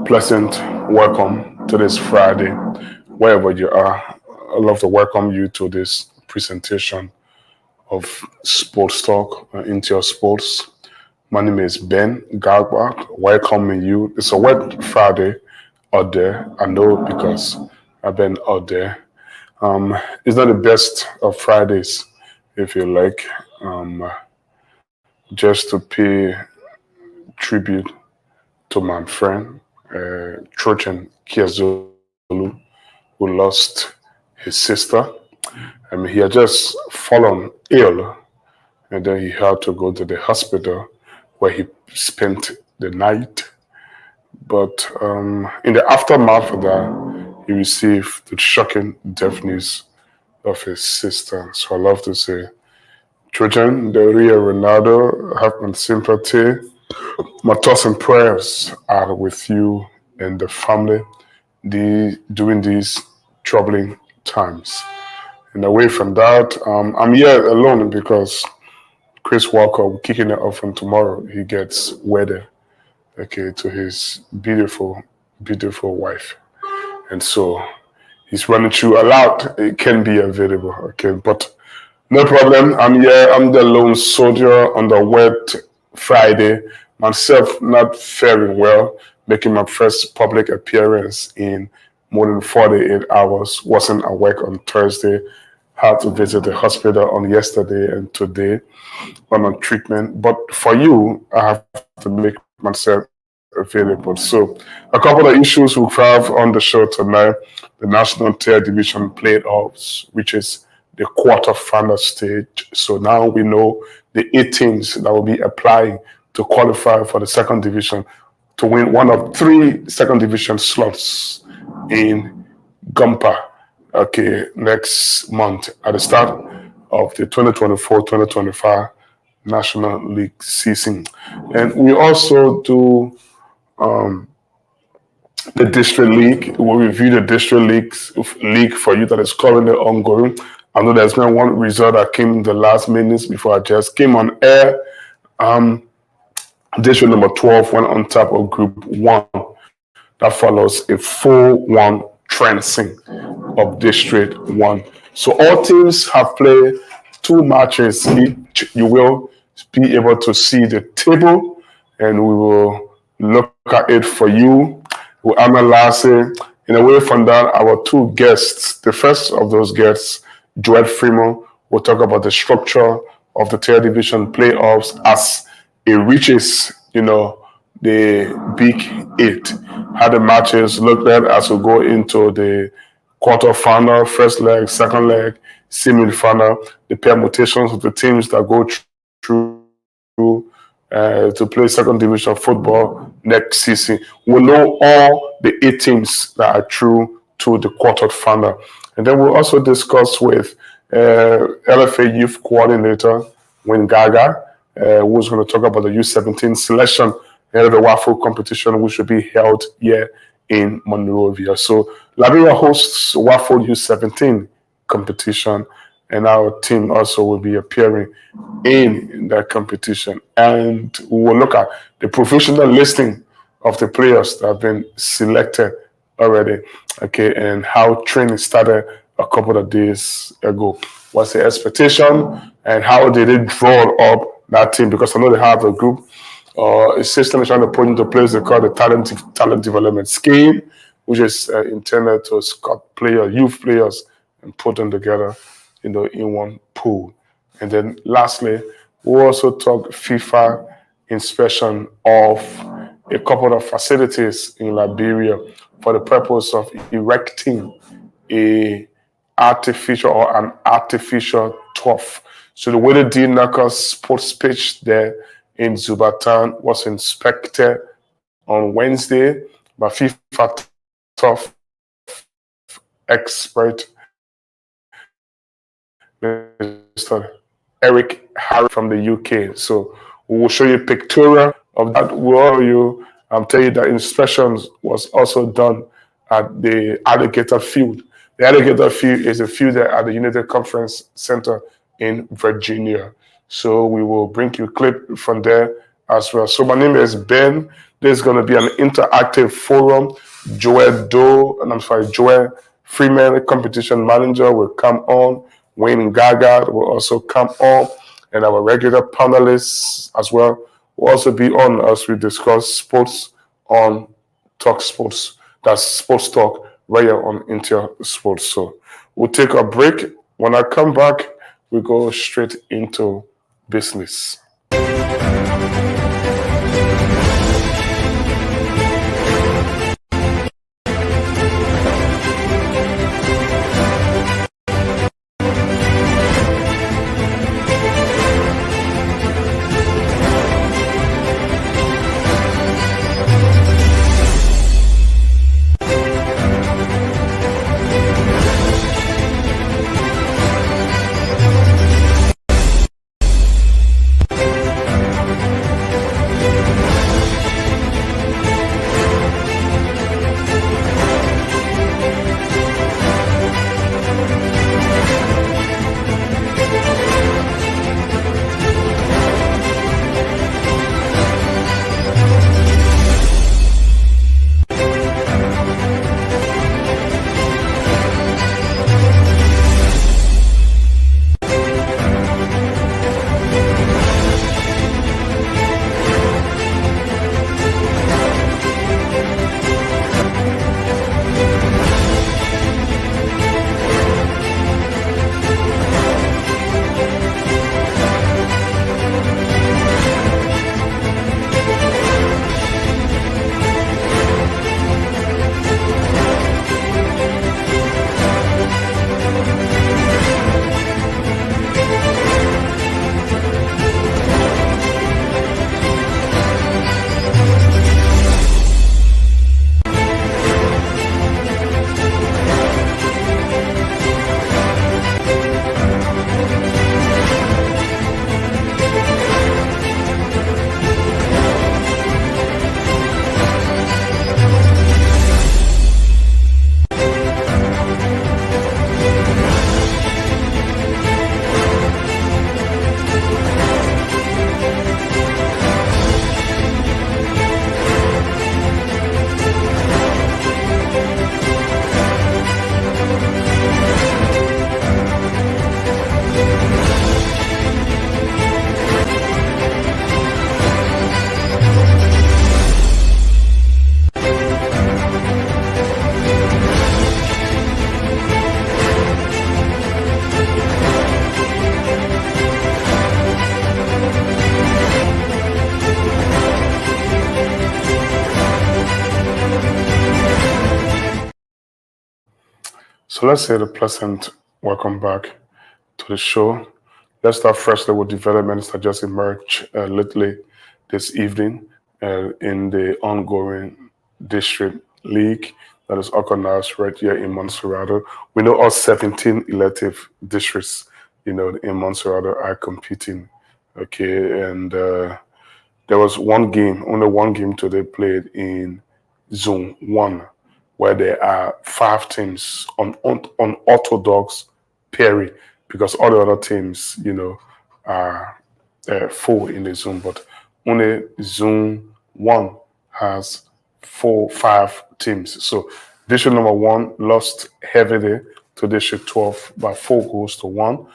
pleasant welcome to this Friday, wherever you are. I'd love to welcome you to this presentation of Sports Talk into your sports. My name is Ben Galbart, welcoming you. It's a wet Friday out there. I know because I've been out there. It's not the best of Fridays, if you like, just to pay tribute to my friend, Trojan Kiazulu, who lost his sister. He had just fallen ill, and then he had to go to the hospital where he spent the night. But in the aftermath of that, he received the shocking death news of his sister. So I love to say, Trojan, the real Ronaldo, have my sympathy. My thoughts and prayers are with you and the family during these troubling times. And away from that, I'm here alone because Chris Walker will kicking it off from tomorrow. He gets wedded, to his beautiful, beautiful wife. And so he's running through a lot. It can be available, but no problem. I'm here. I'm the lone soldier on the wet Friday. Myself not faring well, making my first public appearance in more than 48 hours. Wasn't awake on Thursday. Had to visit the hospital on yesterday and today. I'm on treatment. But for you, I have to make myself available. So a couple of issues we have on the show tonight. The National Tier Division playoffs, which is the quarterfinal stage. So now we know the 8 teams that will be applying to qualify for the second division to win one of 3 second division slots in Gumpa, next month at the start of the 2024-2025 National League season. And we also do the District League. We'll review the District League for you that is currently ongoing. I know there's been one result that came in the last minutes before I just came on air. District number 12 went on top of Group 1. That follows a 4-1 trouncing of District 1. So all teams have played 2 matches each. You will be able to see the table, and we will look at it for you. We'll analyze it. And away from that, our 2 guests, the first of those guests, Joel Freeman, will talk about the structure of the Tier Division playoffs as it reaches, the Big 8. How the matches look like as we go into the quarterfinal, first leg, second leg, semi-final, the permutations of the teams that go through to play second division football next season. We'll know all the 8 teams that are through to the quarterfinal. And then we'll also discuss with LFA Youth Coordinator, Wayne Gaga, who's going to talk about the U17 selection ahead of the WAFO competition, which will be held here in Monrovia. So Liberia hosts WAFO U17 competition, and our team also will be appearing in that competition. And we will look at the professional listing of the players that have been selected already, and how training started a couple of days ago. What's the expectation, and how did they draw up that team? Because I know they have a group, a system trying to put into place they call the talent development scheme, which is intended to scout youth players, and put them together, in one pool. And then lastly, we'll also talk FIFA inspection of a couple of facilities in Liberia for the purpose of erecting an artificial turf. So the Willie D. Knuckles sports pitch there in Zubatan was inspected on Wednesday by FIFA turf expert Mr. Eric Harry from the UK. So we will show you a pictorial of that. We'll tell you that inspection was also done at the Alligator Field. The Alligator Field is a field at the United Conference Center in Virginia. So we will bring you a clip from there as well. So my name is Ben. There's going to be an interactive forum. Joel Freeman, competition manager, will come on. Wayne Gaga will also come on, and our regular panelists as well will also be on as we discuss sports on Talk Sports. That's Sports Talk right here on Inter Sports. So we'll take a break. When I come back, we go straight into business. So let's say the pleasant welcome back to the show. Let's start firstly with developments that just emerged lately this evening in the ongoing district league that is organized right here in Montserrat. We know all 17 elective districts, in Montserrat are competing. Okay, and there was only one game today played in Zone 1, where there are 5 teams on orthodox pairing, because all the other teams, are full in the zone, but only Zone 1 has 5 teams. So district number 1 lost heavily to district 12 by 4-1.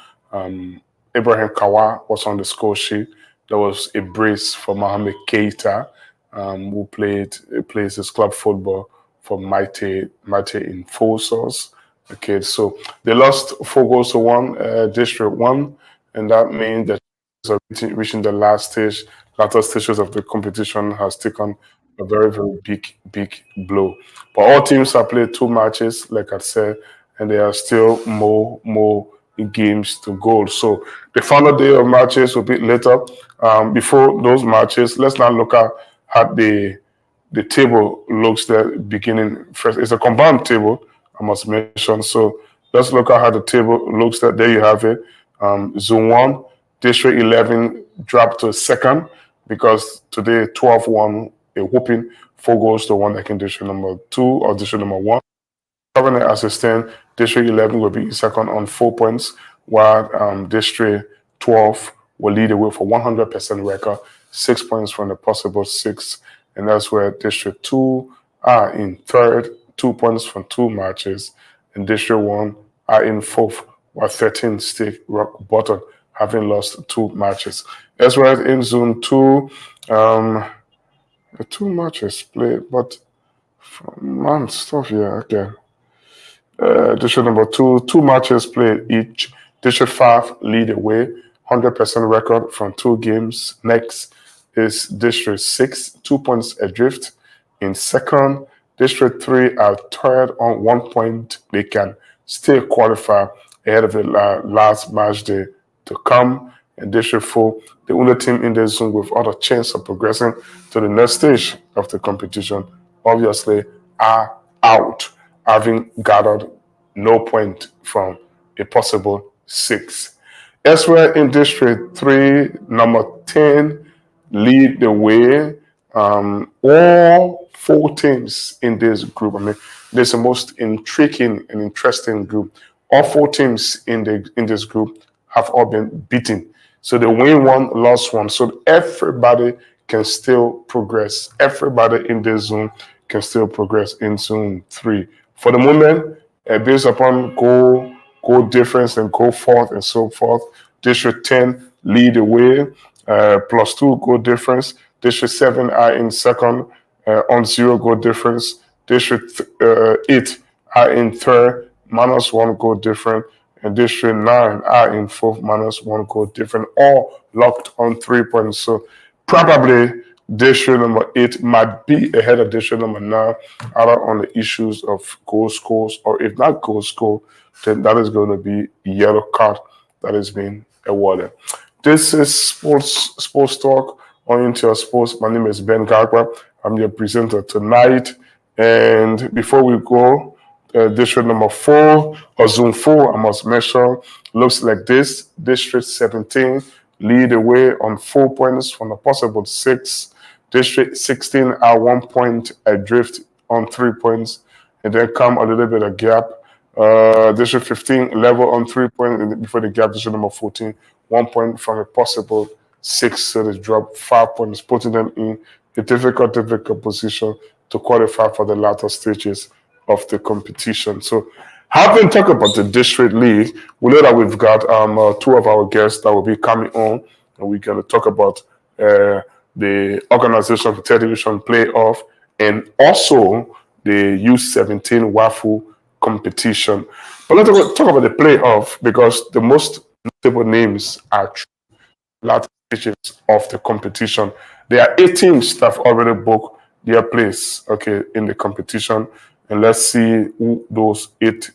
Ibrahim Kawa was on the score sheet. There was a brace for Mohamed Keita, who plays his club football for Mighty in full source. Okay, so they lost 4-1, District 1, and that means that reaching the latter stages of the competition has taken a very, very big blow. But all teams have played 2 matches, like I said, and there are still more games to go. So the final day of matches will be later. Before those matches, let's now look at how the table looks there beginning first. It's a combined table, I must mention. So let's look at how the table looks there. There you have it. Zone 1, District 11 dropped to second because today 12 won a whooping 4-1 like in District number 2 or District number 1. Governor assistant, District 11 will be second on 4 points, while District 12 will lead the way for 100% record, 6 points from the possible 6. And that's where District 2 are in third, 2 points from 2 matches. And District 1 are in fourth, while 13 stay rock bottom, having lost 2 matches. That's where in Zone 2, the 2 matches played, but man, stuff, yeah, okay. District number 2, 2 matches played each. District 5 lead away, 100% record from 2 games. Next is District 6, 2 points adrift. In second, District 3 are third on 1 point. They can still qualify ahead of the last match day to come. And District 4, the only team in the zone with other chance of progressing to the next stage of the competition, obviously, are out, having gathered no point from a possible 6. Elsewhere in District 3, number 10 lead the way. All 4 teams in this group, I mean, this is the most intriguing and interesting group. All 4 teams in this group have all been beaten. So they win 1, lost 1. So everybody can still progress. Everybody in this zone can still progress in Zone 3. For the moment, based upon goal difference and goal forth and so forth, District 10 lead the way, +2 goal difference. District 7 are in second on 0 goal difference. District 8 are in third, -1 goal difference. And District 9 are in fourth, -1 goal difference, all locked on 3 points. So probably District number 8 might be ahead of District number 9, either on the issues of goal scores, or if not goal score, then that is going to be a yellow card that is being awarded. This is Sports Talk on Intel Sports. My name is Ben Gagba. I'm your presenter tonight. And before we go, District number 4, or Zone 4, I must mention, looks like this. District 17 lead the way on 4 points from a possible 6. District 16 are 1 point adrift on 3 points, and then come a little bit of gap. District 15 level on 3 points before the gap. District number 14, 1 point from a possible 6, so they drop 5 points, putting them in a difficult position to qualify for the latter stages of the competition. So, having talked about the District League, we know that we've got 2 of our guests that will be coming on, and we're going to talk about the organization of the third division playoff and also the U17 WAFU competition. But let's talk about the playoff, because the most notable names are latter stages of the competition. There are 8 teams that have already booked their place, okay, in the competition. And let's see who those 8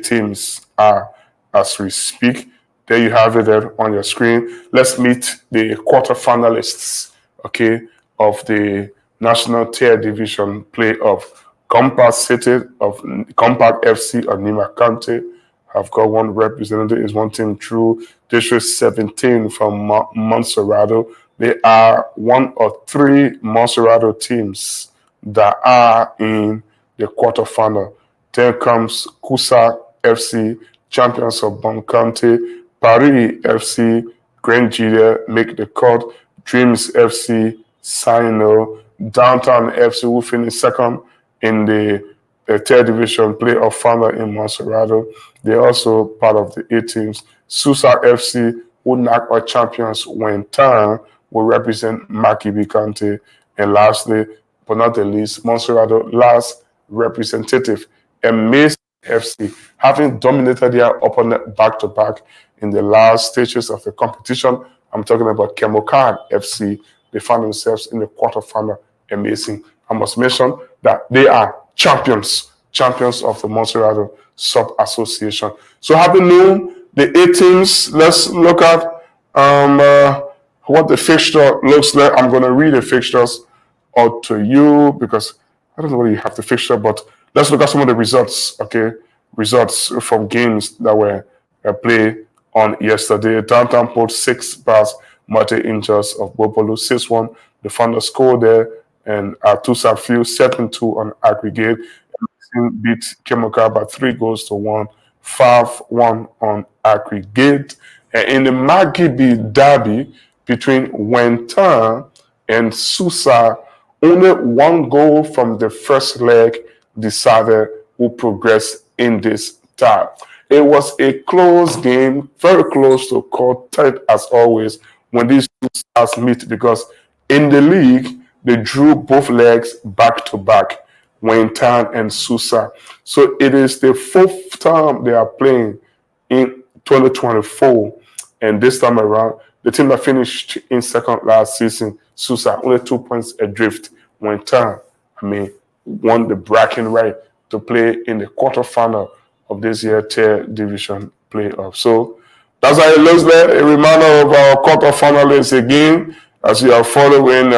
teams are as we speak. There you have it there on your screen. Let's meet the quarterfinalists, okay, of the National Tier Division playoff. Compact FC of Nima County have got 1 representative, is 1 team through. District 17 from Monserrado. There are 1 or 3 Monserrado teams that are in the quarterfinal. Then comes Kusa FC, champions of Bon County. Paris FC, Grand Julia make the cut. Dreams FC, Sino. Downtown FC, who finished second in the third division playoff final in Monserrado. They're also part of the 8 teams. Susa FC, who knocked out champions when turn, will represent Makibi County. And lastly, but not the least, Monserrado last representative, Amaze FC, having dominated their opponent back-to-back in the last stages of the competition. I'm talking about Kemokan FC. They found themselves in the quarterfinal. Amazing. I must mention that they are champions of the Monserrado Sub-Association. So having known the 8 teams, let's look at what the fixture looks like. I'm going to read the fixtures out to you because I don't know whether you have the fixture, but let's look at some of the results, okay? Results from games that were played on yesterday. Downtown Port 6 past Mate Angels of Bopolu 6-1. The final score there, and Tusa Field 7-2 on aggregate. Beat Kemoka by 3-1, 5-1 on aggregate. And in the Magibi derby between Wentan and Susa, only one goal from the first leg decided who progressed in this tie. It was a close game, very close to call tight as always when these two stars meet, because in the league they drew both legs back to back, Wayne Town and Susa. So it is the fourth time they are playing in 2024, and this time around, the team that finished in second last season, Susa, only 2 points adrift, Wayne Town, won the bragging right to play in the quarterfinal of this year tier division playoff. So that's how it looks like. A reminder of our quarterfinalists again, as you are following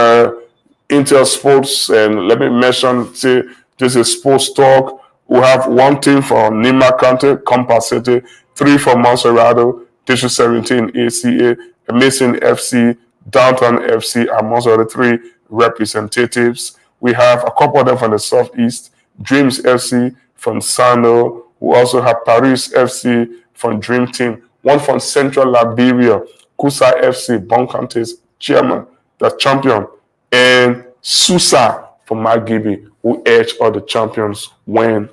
Intel Sports. And let me mention, say, this is Sports Talk. We have one team from Nima County, Compass City, 3 from Monserrado, District 17 ACA, Amazing FC, Downtown FC, amongst other 3 representatives. We have a couple of them from the Southeast, Dreams FC from Sano. We also have Paris FC from Dream Team, one from Central Liberia, Kusa FC, Bonkante's chairman, the champion, and Susa from Magibi, who edged all the champions, Wayne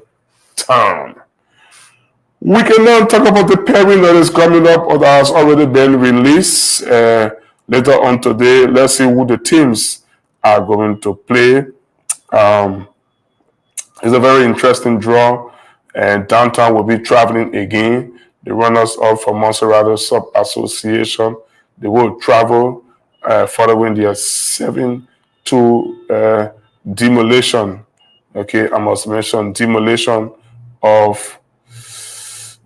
Town. We can now talk about the pairing that is coming up or that has already been released later on today. Let's see who the teams are going to play. It's a very interesting draw, and Downtown will be traveling again. The runners-up from Monserrado Sub Association, they will travel following their 7-2 demolition. Okay, I must mention demolition of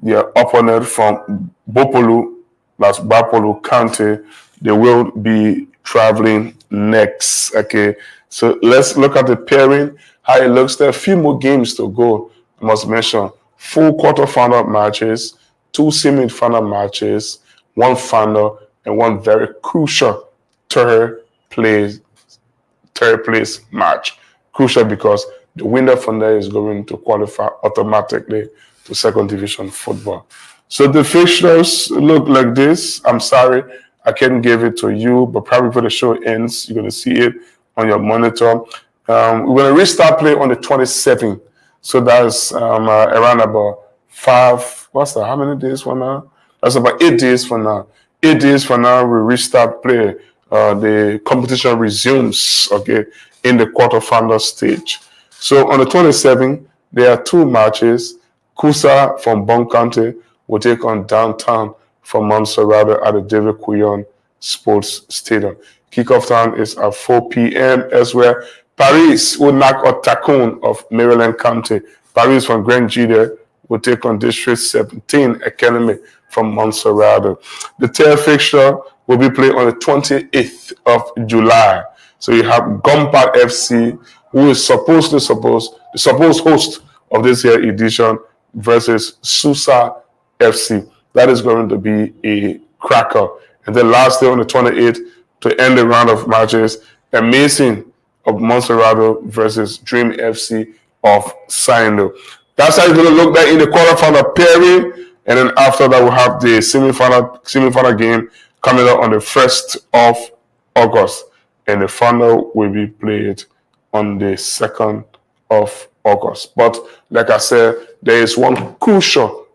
their opponent from Bopolu, that's Bapolu County. They will be traveling next. Okay, so let's look at the pairing, how it looks. There are a few more games to go. I must mention 4 quarterfinal matches, 2 semi-final matches, 1 final, and 1 very crucial third place match. Crucial because the winner from there is going to qualify automatically to second division football. So the fixtures look like this. I'm sorry I can't give it to you, but probably before the show ends, you're going to see it on your monitor. We're going to restart play on the 27th. So that's around about 5, how many days from now? That's about 8 days from now. 8 days from now, we restart play. The competition resumes, okay, in the quarterfinal stage. So on the 27th, there are 2 matches. Kusa from Bon County will take on Downtown from Monserrado at the David Kuyon Sports Stadium. Kickoff time is at 4 p.m. Elsewhere, Paris will knock out Takun of Maryland County. Paris from Grand Gide will take on District 17 Academy from Monserrado. The third fixture will be played on the 28th of July. So you have Gompa FC, who is the supposed host of this year edition, versus Susa FC. That is going to be a cracker. And then last day on the 28th, to end the round of matches, Amazing of Monserrado versus Dream FC of Sino. That's how it's going to look like in the quarterfinal pairing. And then after that, we'll have the semi-final game coming up on the 1st of August. And the final will be played on the 2nd of August. But like I said, there is one crucial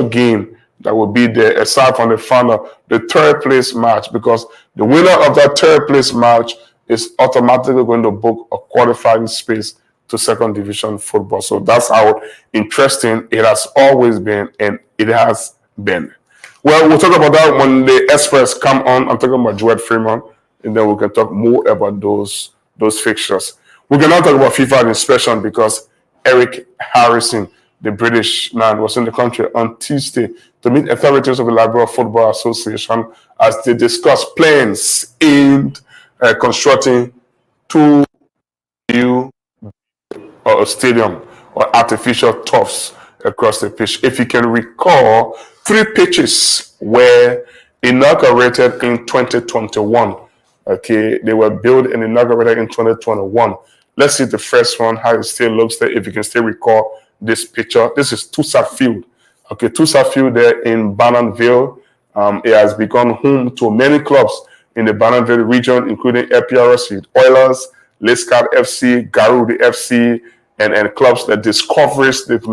game that will be there aside from the final, the 3rd place match, because the winner of that 3rd place match is automatically going to book a qualifying space to second division football. So that's how interesting it has always been, and it has been. Well, we'll talk about that when the experts come on. I'm talking about Joel Freeman, and then we can talk more about those fixtures. We can now talk about FIFA inspection because Eric Harrison, the British man, was in the country on Tuesday to meet authorities of the Liberia Football Association as they discuss plans in constructing 2 new stadium or artificial turfs across the pitch. If you can recall, 3 pitches were inaugurated in 2021. Okay, they were built and inaugurated in 2021. Let's see the first one, how it still looks there. If you can still recall this picture, this is Tusa Field. Okay, Tusa Field there in Bananville. It has become home to many clubs in the Bananville region, including APRS, Oilers, Lescott FC, Garudi FC, and clubs that discoveries they've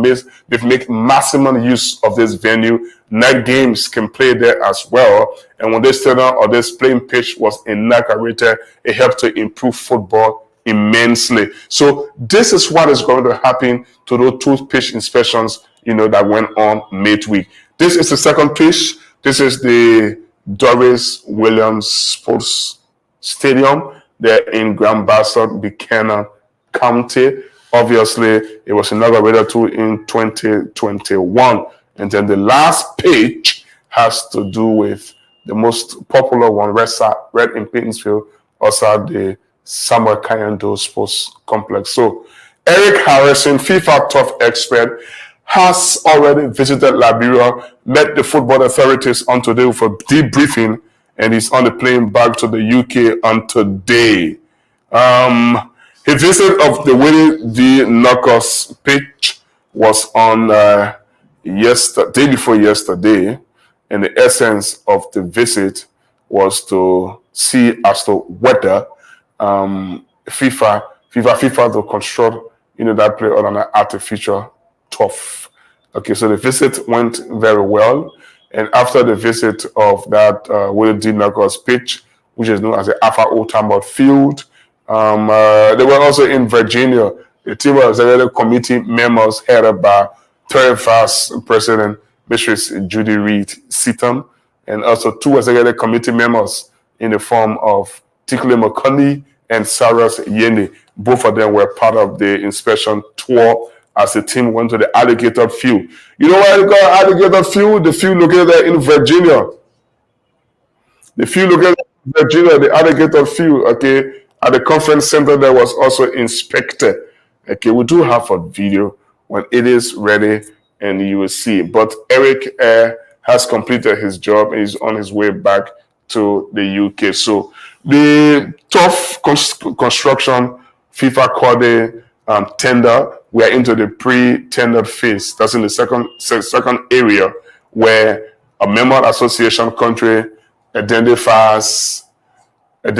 made maximum use of this venue. Night games can play there as well. And when this stadium or this playing pitch was inaugurated, it helped to improve football immensely. So this is what is going to happen to those two pitch inspections, that went on midweek. This is the second pitch. This is the Doris Williams Sports Stadium there in Grand Bassa, Buchanan County. Obviously, it was inaugurated too in 2021. And then the last page has to do with the most popular one, Red in Paytonsville, also the Samuel Kayando Sports Complex. So Eric Harrison, FIFA Tough expert, has already visited Liberia, met the football authorities on today for debriefing, and he's on the plane back to the UK on today. His visit of the Willie D. Knuckles pitch was on day before yesterday, and the essence of the visit was to see as to whether FIFA to construct that play on an artificial turf. Okay, so the visit went very well, and after the visit of that Willie D. Knuckles pitch, which is known as the Alpha Old Tambour Field, they were also in Virginia. The team was executive committee members headed by Terry-Fast President Mrs. Judy Reed Seaton, and also two executive committee members in the form of Tikle McConney and Cyrus Yene. Both of them were part of the inspection tour as the team went to the Alligator Field. You know why they call Alligator Field? The field located there in Virginia. The field located in Virginia, the Alligator Field, okay, at the conference center there was also inspected. Okay, we do have a video when it is ready and you will see. But Eric has completed his job and is on his way back to the UK. So the tough construction FIFA called a tender. We are into the pre-tender phase. That's in the second area where a member association country identifies a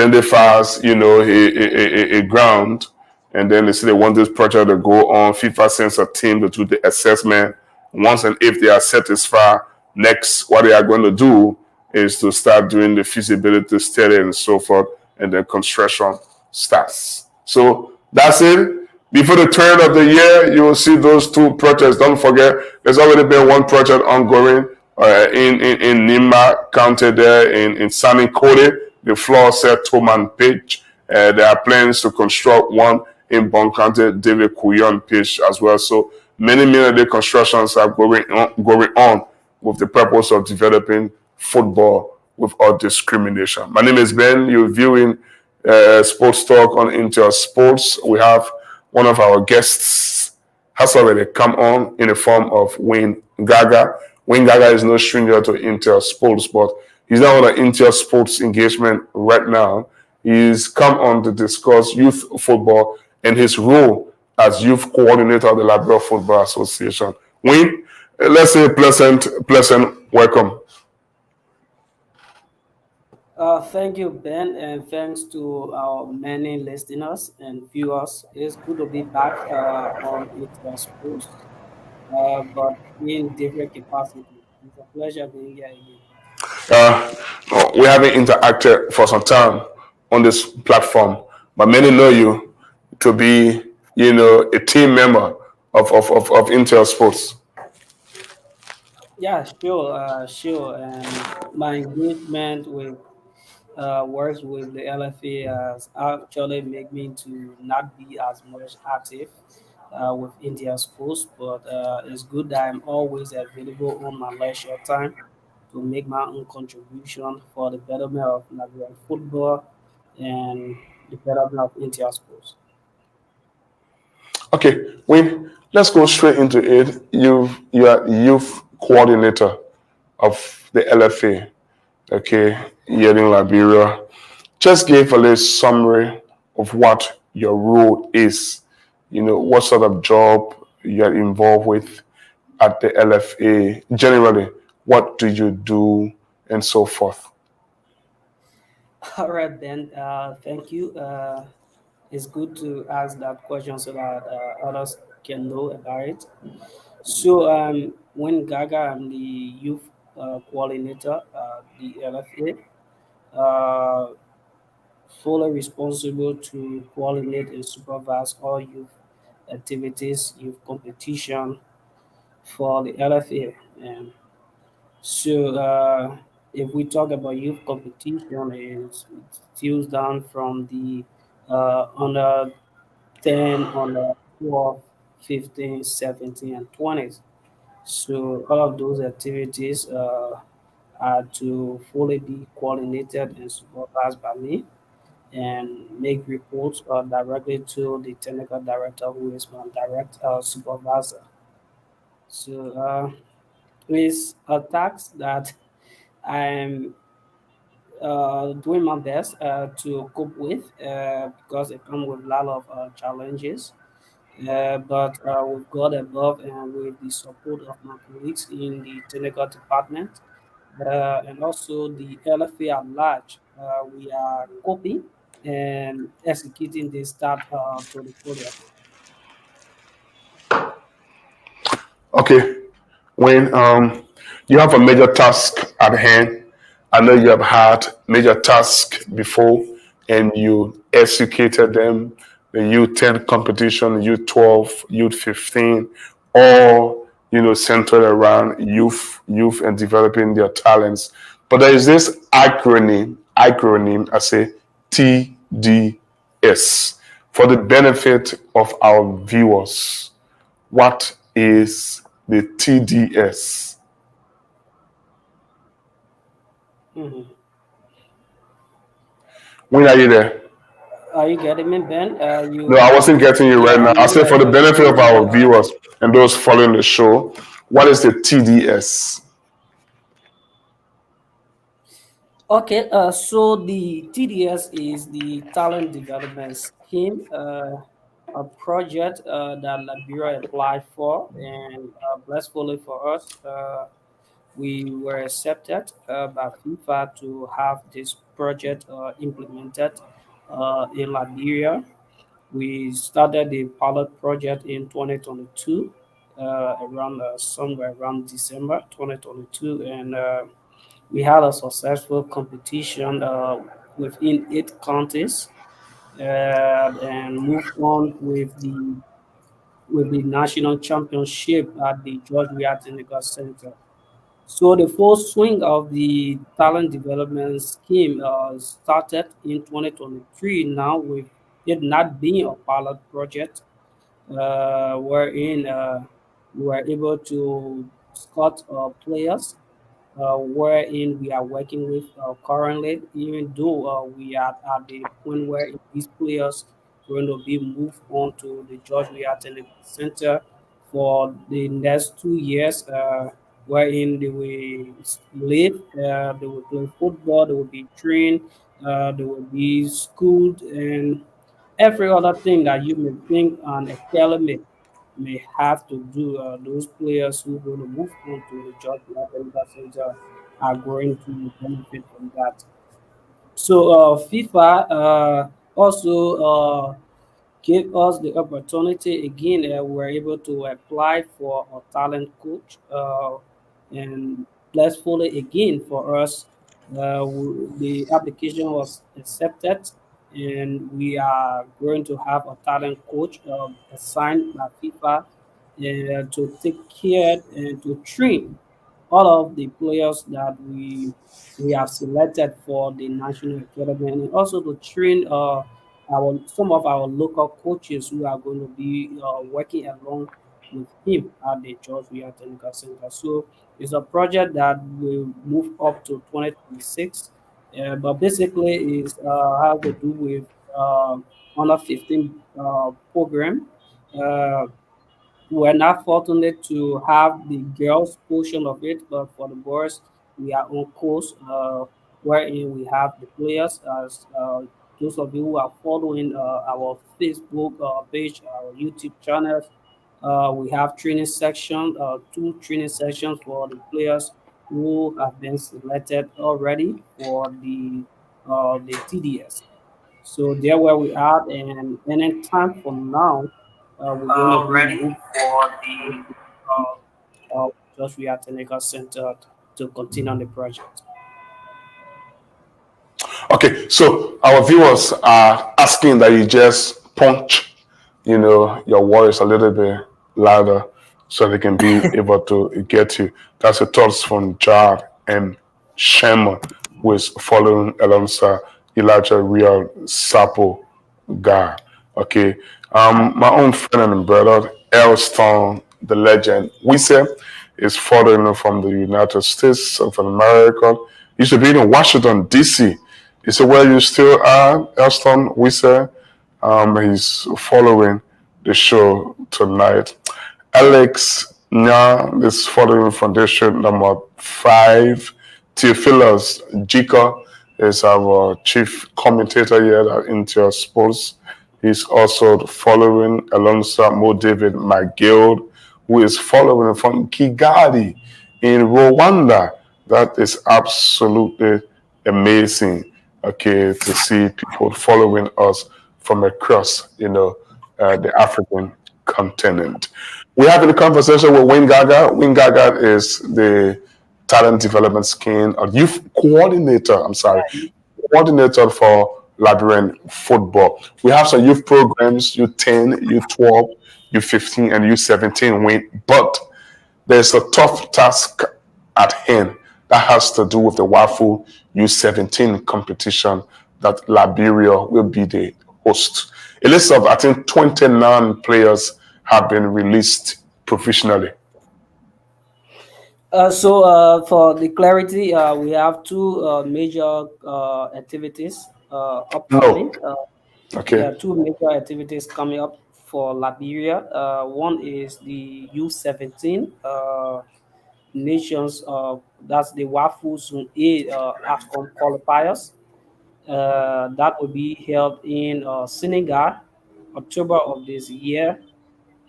ground, and then they say they want this project to go on. FIFA sends a team to do the assessment. Once and if they are satisfied, next what they are going to do is to start doing the feasibility study and so forth, and then construction starts. So that's it. Before the turn of the year, you will see those two projects. Don't forget, there's already been one project ongoing in Nima County there in Sani Kode, the floor set Toman pitch. There are plans to construct one in Bon County, David Kuyon pitch as well. So many of the constructions are going on with the purpose of developing football without discrimination. My name is Ben. You're viewing Sports Talk on Intel Sports. We have one of our guests has already come on in the form of Wayne Gaga. Wayne Gaga is no stranger to Intel Sports, but he's now on an Intel Sports engagement right now. He's come on to discuss youth football and his role as youth coordinator of the Liberia Football Association. Wayne, let's say pleasant welcome. Thank you, Ben, and thanks to our many listeners and viewers. It's good to be back on Intel Sports, but in different capacity. It's a pleasure being here again. We haven't interacted for some time on this platform, but many know you to be, a team member of Intel Sports. Yeah, sure. And my engagement with works with the LFA has actually made me to not be as much active with India Sports, but it's good that I'm always available on my leisure time to make my own contribution for the betterment of Nigerian football and the betterment of India Sports. Okay, Wayne, let's go straight into it. You are youth coordinator of the LFA, okay, here in Liberia. Just give a little summary of what your role is. What sort of job you're involved with at the LFA. Generally, what do you do and so forth? All right, Ben. Thank you. It's good to ask that question so that others can know about it. So, when Gaga, I'm the youth coordinator, the LFA, fully responsible to coordinate and supervise all youth activities, youth competition for the LFA. So, if we talk about youth competition, it steals down from the under 10, under 12, 15, 17, and 20s. So, all of those activities are to fully be coordinated and supervised by me and make reports directly to the technical director, who is my direct supervisor. So, it's a task that I'm doing my best to cope with because it comes with a lot of challenges. But with God above and with the support of my colleagues in the technical department and also the LFA at large, we are coping and executing this start to the fullest. Okay, when you have a major task at hand, I know you have had major tasks before and you executed them, the U10 competition, U12, U15, all centered around youth and developing their talents. But there is this acronym, I say TDS, for the benefit of our viewers. What is the TDS? Mhm. When are you there? Are you getting me, Ben? No, I wasn't getting you right Yeah, now. I'm I not said for the able benefit of our to. viewers and those following the show, what is the TDS? Okay, so the TDS is the Talent Development Scheme, a project that Liberia applied for, and blissfully for us, we were accepted by FIFA to have this project implemented in Liberia. We started the pilot project in 2022, around somewhere around December 2022, and we had a successful competition within 8 counties and moved on with the national championship at the George Weah Technical Center. So the full swing of the talent development scheme started in 2023 now with it not being a pilot project wherein we were able to scout players wherein we are working with currently, even though we are at the point where these players going to be moved on to the George Weah Technical Center for the next 2 years, wherein they will live, they will play football, they will be trained, they will be schooled, and every other thing that you may think an academy may have to do. Those players who going to move on to the George Weah Technical Center are going to benefit from that. So FIFA also gave us the opportunity again. We were able to apply for a talent coach, and blissfully again for us, the application was accepted, and we are going to have a talent coach assigned by FIFA to take care and to train all of the players that we have selected for the national academy, and also to train our some of our local coaches who are going to be working along with him at the George Weah Technical Center. So it's a project that will move up to 2026, but basically is has to do with under 15 program. Uh, we're not fortunate to have the girls portion of it, but for the boys, we are on course, wherein we have the players. As those of you who are following our Facebook page, our YouTube channels, we have training section, two training sections for the players who have been selected already for the the TDS. So there where we are, and in time from now, we're going to be Ready moved for to the Joshua Technical Center to continue on the project. Okay, so our viewers are asking that you just punch, your voice a little bit louder so they can be able to get you. That's the thoughts from Jar and Shema, who is following alongside Elijah Real Sapo guy. Okay. My own friend and brother, Elston, the legend, we say, is following from the United States of America. He should be in Washington, D.C. He said, where you still are, Elston, we say. He's following the show tonight. Alex Nya is following from district number 5. Theophilus Jika is our chief commentator here at Intel Sports. He's also following alongside Mo David McGill, who is following from Kigali in Rwanda. That is absolutely amazing, okay, to see people following us from across, the African continent. We're having a conversation with Wayne Gaga. Wayne Gaga is the talent development scheme, or youth coordinator, I'm sorry, coordinator for Labyrinth Football. We have some youth programs, U10, U12, U15, and U17 win, but there's a tough task at hand that has to do with the WAFU U17 competition that Liberia will be the host. A list of, I think, 29 players have been released professionally. For the clarity, we have two major activities No. upcoming. Okay. There are two major activities coming up for Liberia. One is the U17 nations. That's the WAFU Zone A AFCON qualifiers. That will be held in Senegal, October of this year.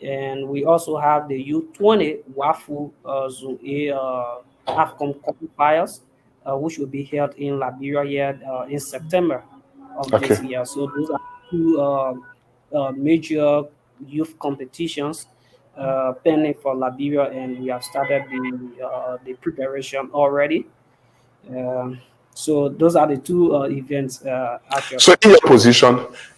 And we also have the U20 WAFU Zone A AFCON qualifiers, which will be held in Liberia here in September of Okay. this year. So those are two major youth competitions pending for Liberia, and we have started the preparation already. Um, so those are the two events So actually.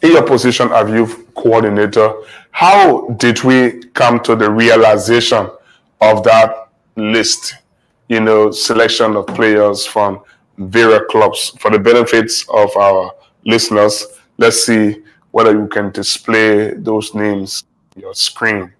in your position as youth coordinator, how did we come to the realization of that list? Selection of players from various clubs for the benefits of our listeners. Let's see whether you can display those names on your screen.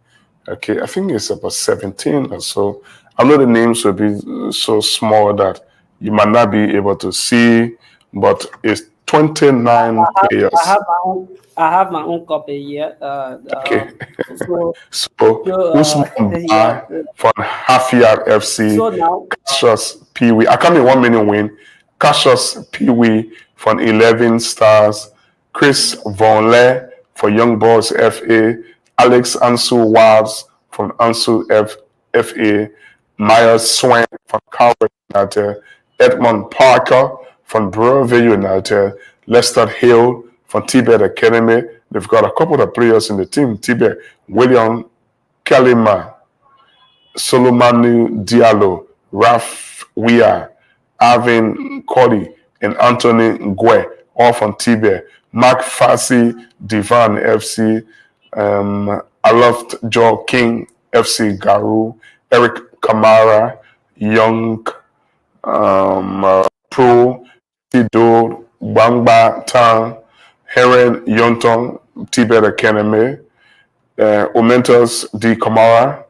Okay, I think it's about 17 or so. I know the names will be so small that you might not be able to see, but it's 29 I players. have my own. I have my own copy here. Okay, So, so Usman yeah. Ba from Hafia FC, So now, Cassius Pee Wee. I come in 1 minute win. Cassius Pee Wee from 11 Stars, Chris Vonle for Young Boys FA, Alex Ansu Wabs from FA, Myers Swain from Calvert United, Edmond Parker from Brevet United, Lester Hill from Tibet Academy. They've got a couple of players in the team. Tibet, William Kalima, Solomanu Diallo, Raf Wia, Arvin Cody, and Anthony Ngwe, all from Tibet. Mark Fassi, Divan FC, Aloft Joe King, FC Garu, Eric Kamara, Young Pro, Tido, Bangba Tan, Heren Yonton, Tibet Academy, Omentos D. Kamara,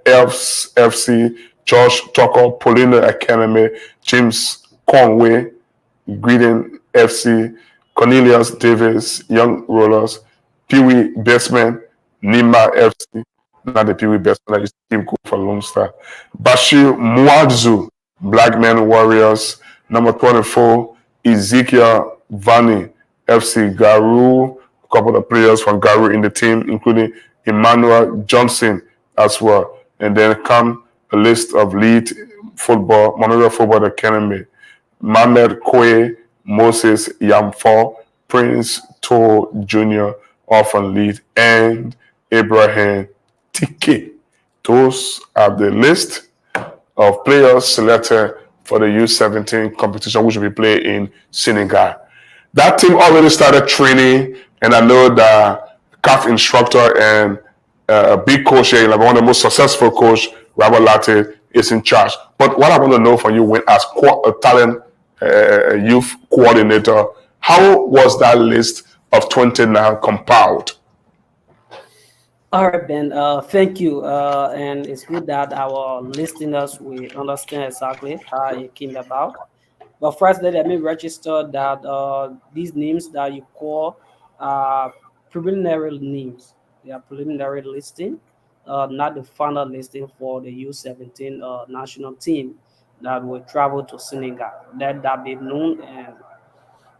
Elves FC, Josh Tucker, Paulina Academy, James Conway, Greeting FC, Cornelius Davis, Young Rollers, Pee Wee Bestman, Nima FC, not the Pee Wee Bestman that used to keep good for Lone Star, Bashir Muadzu, Black Men Warriors, number 24, Ezekiel Vani, FC Garu, a couple of players from Garu in the team, including Emmanuel Johnson as well. And then come a list of lead football, Memorial Football Academy, Mohamed Kwe, Moses Yamfor, Prince To Jr., Orphan Lead, and Abraham Tike. Those are the list of players selected for the U17 competition, which will be played in Senegal. That team already started training, and I know the CAF instructor and a big coach here, like one of the most successful coach, Robert Latte, is in charge. But what I want to know from you, when as a talent youth coordinator, how was that list of 29 compiled? All right, Ben. Thank you. And it's good that our listeners will understand exactly how it came about. But first, let me register that these names that you call are preliminary names. They are preliminary listing, not the final listing for the U17 national team that will travel to Senegal. Let that be known and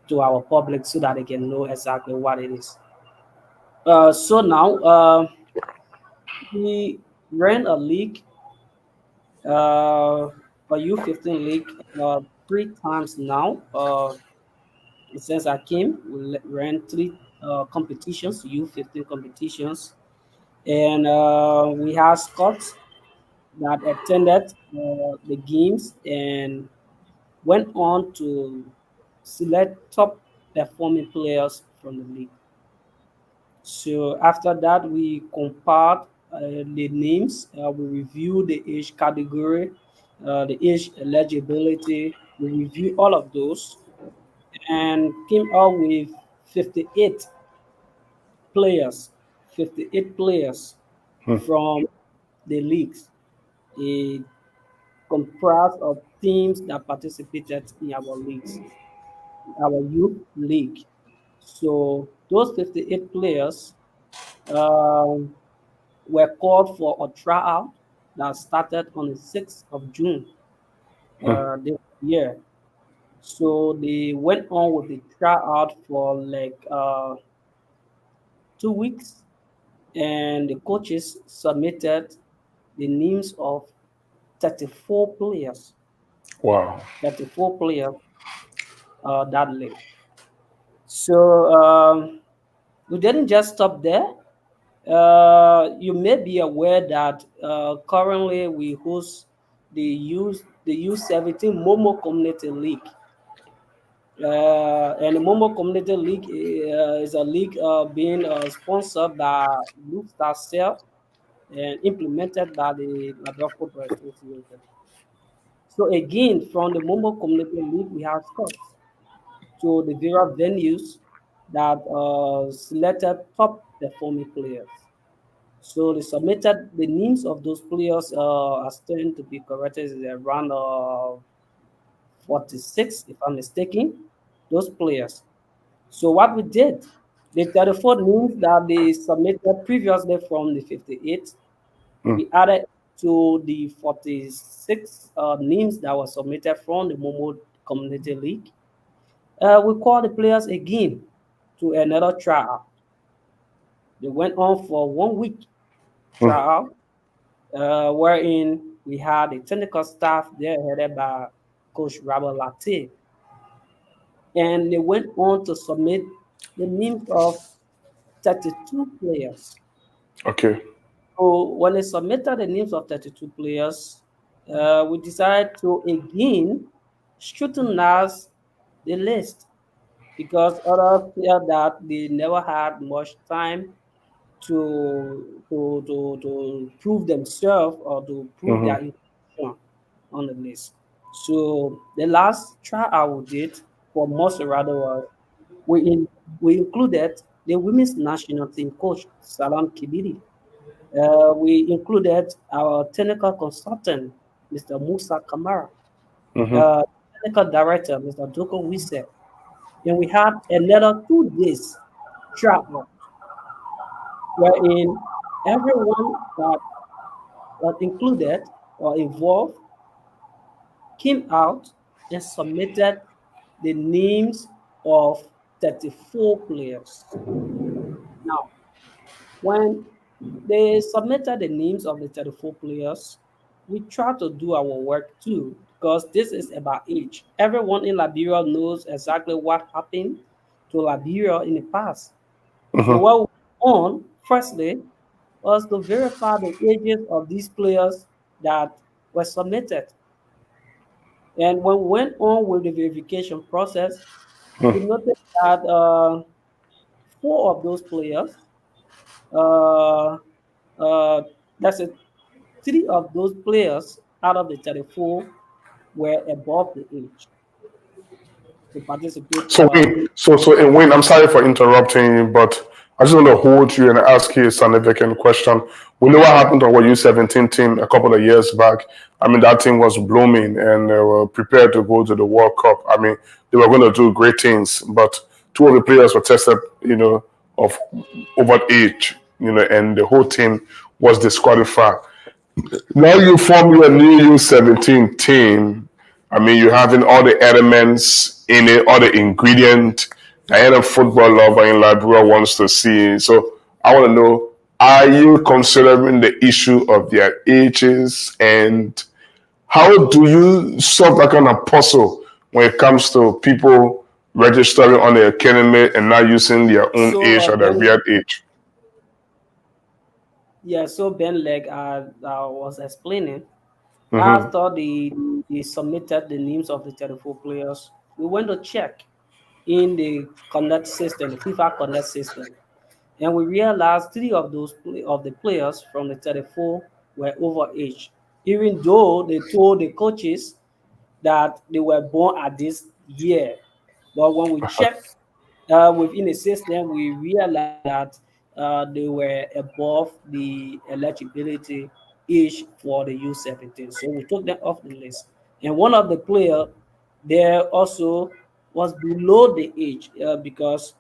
to our public so that they can know exactly what it is. So now we ran a league, a U15 league, three times now. Since I came, we ran three competitions, U15 competitions, and we had scouts that attended the games and went on to select top performing players from the league. So after that, we compiled the names. We review the age category, the age eligibility. We review all of those and came out with 58 players, 58 players from the leagues. It comprised of teams that participated in our leagues, our youth league. So those 58 players um, were called for a tryout that started on the 6th of June this year. So they went on with the tryout for like 2 weeks, and the coaches submitted the names of 34 players, Wow. 34 players that late. So we didn't just stop there. You may be aware that currently we host the U17 Momo Community League. And the Momo Community League is a league being sponsored by Blue Star Cell and implemented by the Labrador Football Association. So again, from the Momo Community League, we have scouts to the various venues that selected top performing players. So they submitted the names of those players as tend to be corrected is around 46, if I'm mistaken, those players. So what we did, the 34 names that they submitted previously from the 58, we added to the 46 names that were submitted from the Momo Community League. We called the players again to another tryout. They went on for 1 week trial, wherein we had a technical staff there headed by Coach Robert Latte. And they went on to submit the names of 32 players. Okay. So when they submitted the names of 32 players, we decided to again scrutinize the list because others felt that they never had much time to prove themselves or to prove their inclusion on the list. So the last trial we did for Monserrado was we included the women's national team coach Salam Kibiri. We included our technical consultant Mr. Musa Kamara, uh, technical director Mr. Doko Wise, and we had another 2 days trial wherein everyone that was included or involved came out and submitted the names of 34 players. Now, when they submitted the names of the 34 players, we tried to do our work too because this is about age. Everyone in Liberia knows exactly what happened to Liberia in the past. So Hmm. what we on firstly was to verify the ages of these players that were submitted. And when we went on with the verification process, we noticed that four of those players, uh, uh, that's it, three of those players out of the 34 were above the age to participate. And Wayne, I'm sorry for interrupting you, but I just want to hold you and ask you a significant question. We know what happened to our U17 team a couple of years back. I mean, that team was blooming and they were prepared to go to the World Cup. I mean, they were going to do great things, but two of the players were tested, of over age, and the whole team was disqualified. Now you form your new U17 team. I mean, you're having all the elements in it, all the ingredients that any football lover in Liberia wants to see. So I want to know, are you considering the issue of their ages, and how do you solve that kind of puzzle when it comes to people registering on the academy and not using their own So age or their Ben, real age? yeah, so Ben, like I was explaining, Mm-hmm. after they submitted the names of the 34 players, we went to check in the Connect system, the FIFA Connect system, and we realized three of of the players from the 34 were overage, even though they told the coaches that they were born at this year. But when we checked within the system, we realized that they were above the eligibility age for the U17. So we took them off the list. And one of the players there also was below the age because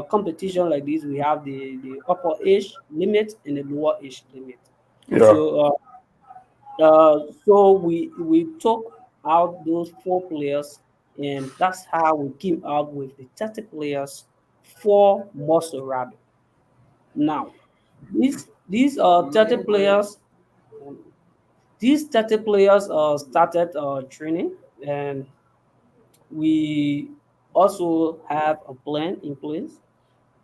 competition like this, we have the upper age limit and the lower age limit. Yeah. So we took out those four players, and that's how we came out with the 30 players for Monserrado. Now, these 30 players, started training, and we also have a plan in place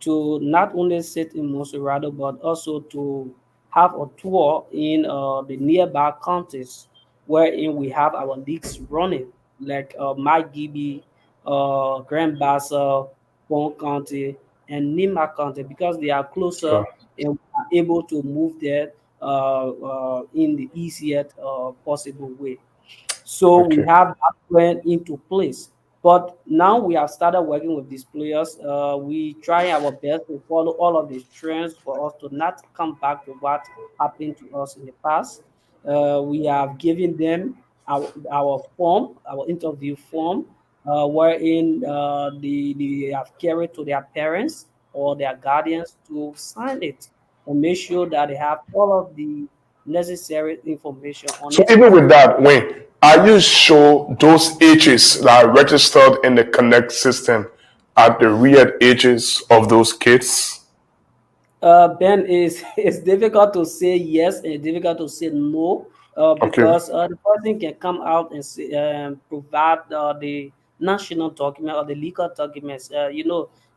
to not only sit in Monserrado, but also to have a tour in the nearby counties wherein we have our leagues running, like Mike Gibby, Grand Bassa, Bon County, and Nima County, because they are closer Yeah. and we are able to move there in the easiest possible way. So we Okay. have that plan into place. But now we have started working with these players. We try our best to follow all of these trends for us to not come back to what happened to us in the past. We have given them our form, our interview form, wherein they have carried to their parents or their guardians to sign it and make sure that they have all of the necessary information on So it. even with that, Wayne, are you sure those ages that are registered in the Connect system are the real ages of those kids? Ben, is it's difficult to say yes and difficult to say no Okay. because the person can come out and say, provide the national document or the legal documents.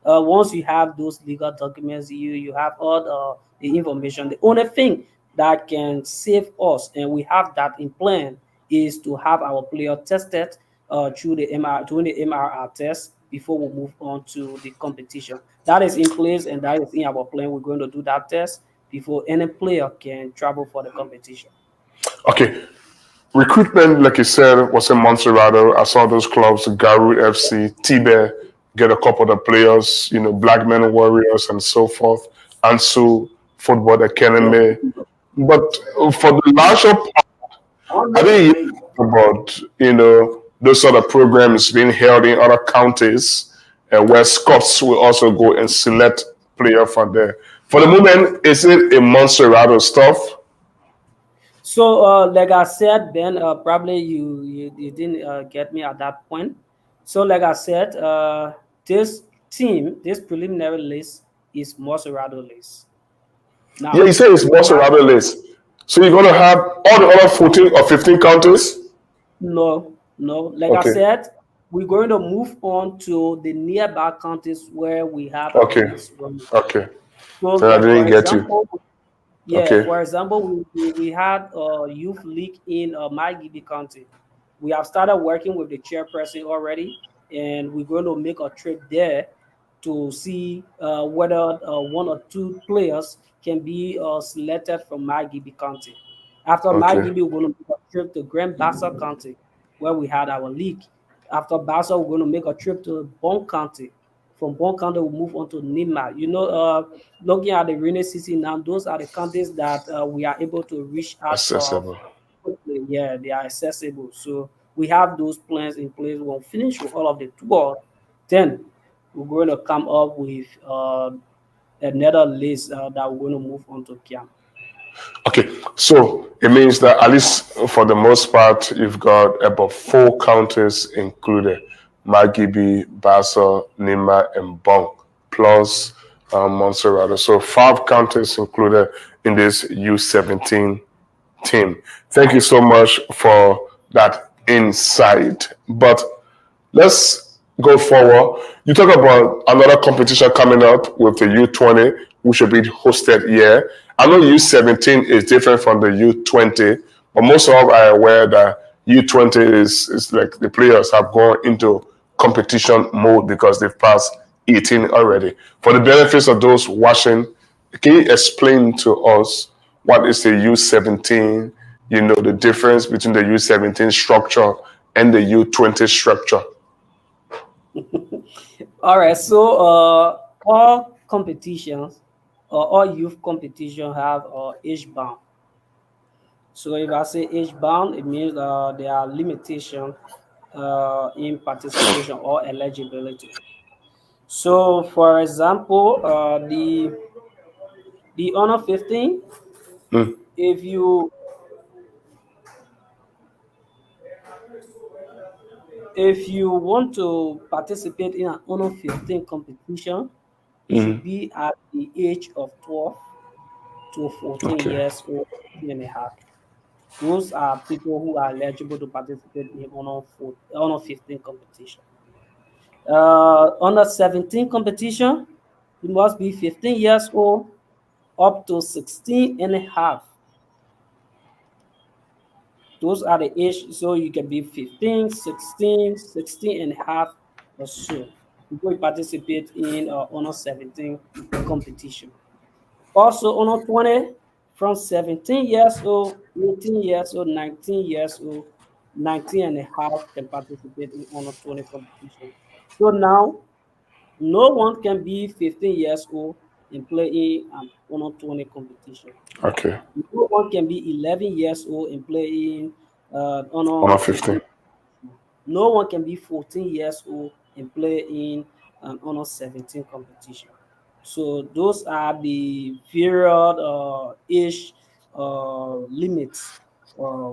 Once you have those legal documents, you have all the information. The only thing that can save us, and we have that in plan, is to have our player tested through the MRR test before we move on to the competition. That is in place and that is in our plan. We're going to do that test before any player can travel for the competition. Okay. Recruitment, like you said, was in Montserrado. I saw those clubs, Garu FC, Tibe, get a couple of the players, Black Men Warriors and so forth, Ansu Football Yeah. Academy. But for the larger I didn't hear about those sort of programs being held in other counties, where Scots will also go and select player from there. For the moment, is it a Monserrato stuff? So, like I said, Ben, probably you didn't get me at that point. So, like I said, this this preliminary list is Monserrado list. Yeah, you Now, say it's we have Monserrato list. So you're going to have all the other 14 or 15 counties? No, no. Like I Okay, said, we're going to move on to the nearby counties where we have our okay, leagues running. okay. So, So I like didn't for get you. example, yeah, Okay, for example, we had a youth league in Maghidi County. We have started working with the chairperson already, and we're going to make a trip there to see whether one or two players can be selected from Maghidi County. After okay. Maghidi, we're going to make a trip to Grand Bassa County, where we had our league. After Bassa, we're going to make a trip to Bon County. From Bon County, we'll move on to Nima. Looking at the rainy season now, those are the counties that we are able to reach out of Accessible. quickly. Yeah, they are accessible. So we have those plans in place. We'll finish with all of the tour. Then we're going to come up with another list that we're going to move on to camp. Okay, so it means that at least for the most part, you've got about four counties included: Magibi, Bassa, Nima, and Bong, plus Montserrat. So five counties included in this U17 team. Thank you so much for that insight. But let's go forward. You talk about another competition coming up with the U20, which will be hosted here. I know U17 is different from the U20, but most of us are aware that U20 is like the players have gone into competition mode because they've passed 18 already. For the benefits of those watching, can you explain to us what is the U17? You know, the difference between the U17 structure and the U20 structure. All right. So all competitions or all youth competition have age bound. So if I say age bound, it means there are limitations in participation or eligibility. So, for example, the honor 15, Mm, if you want to participate in an honor 15 competition, it should mm, be at the age of 12 to 14 okay. years old and a half. Those are people who are eligible to participate in honor 15 competition. Under 17 competition, you must be 15 years old up to 16 and a half. Those are the age, so you can be 15, 16, 16 and a half or so. Before you participate in honor 17 competition. Also, honor 20, from 17 years old, 18 years old, 19 years old, 19 and a half can participate in honor 20 competition. So now no one can be 15 years old and play in an honor 20 competition. Okay. No one can be 11 years old and play in honor Honor 15. 15. No one can be 14 years old and play in an honor 17 competition. So those are the various age limits,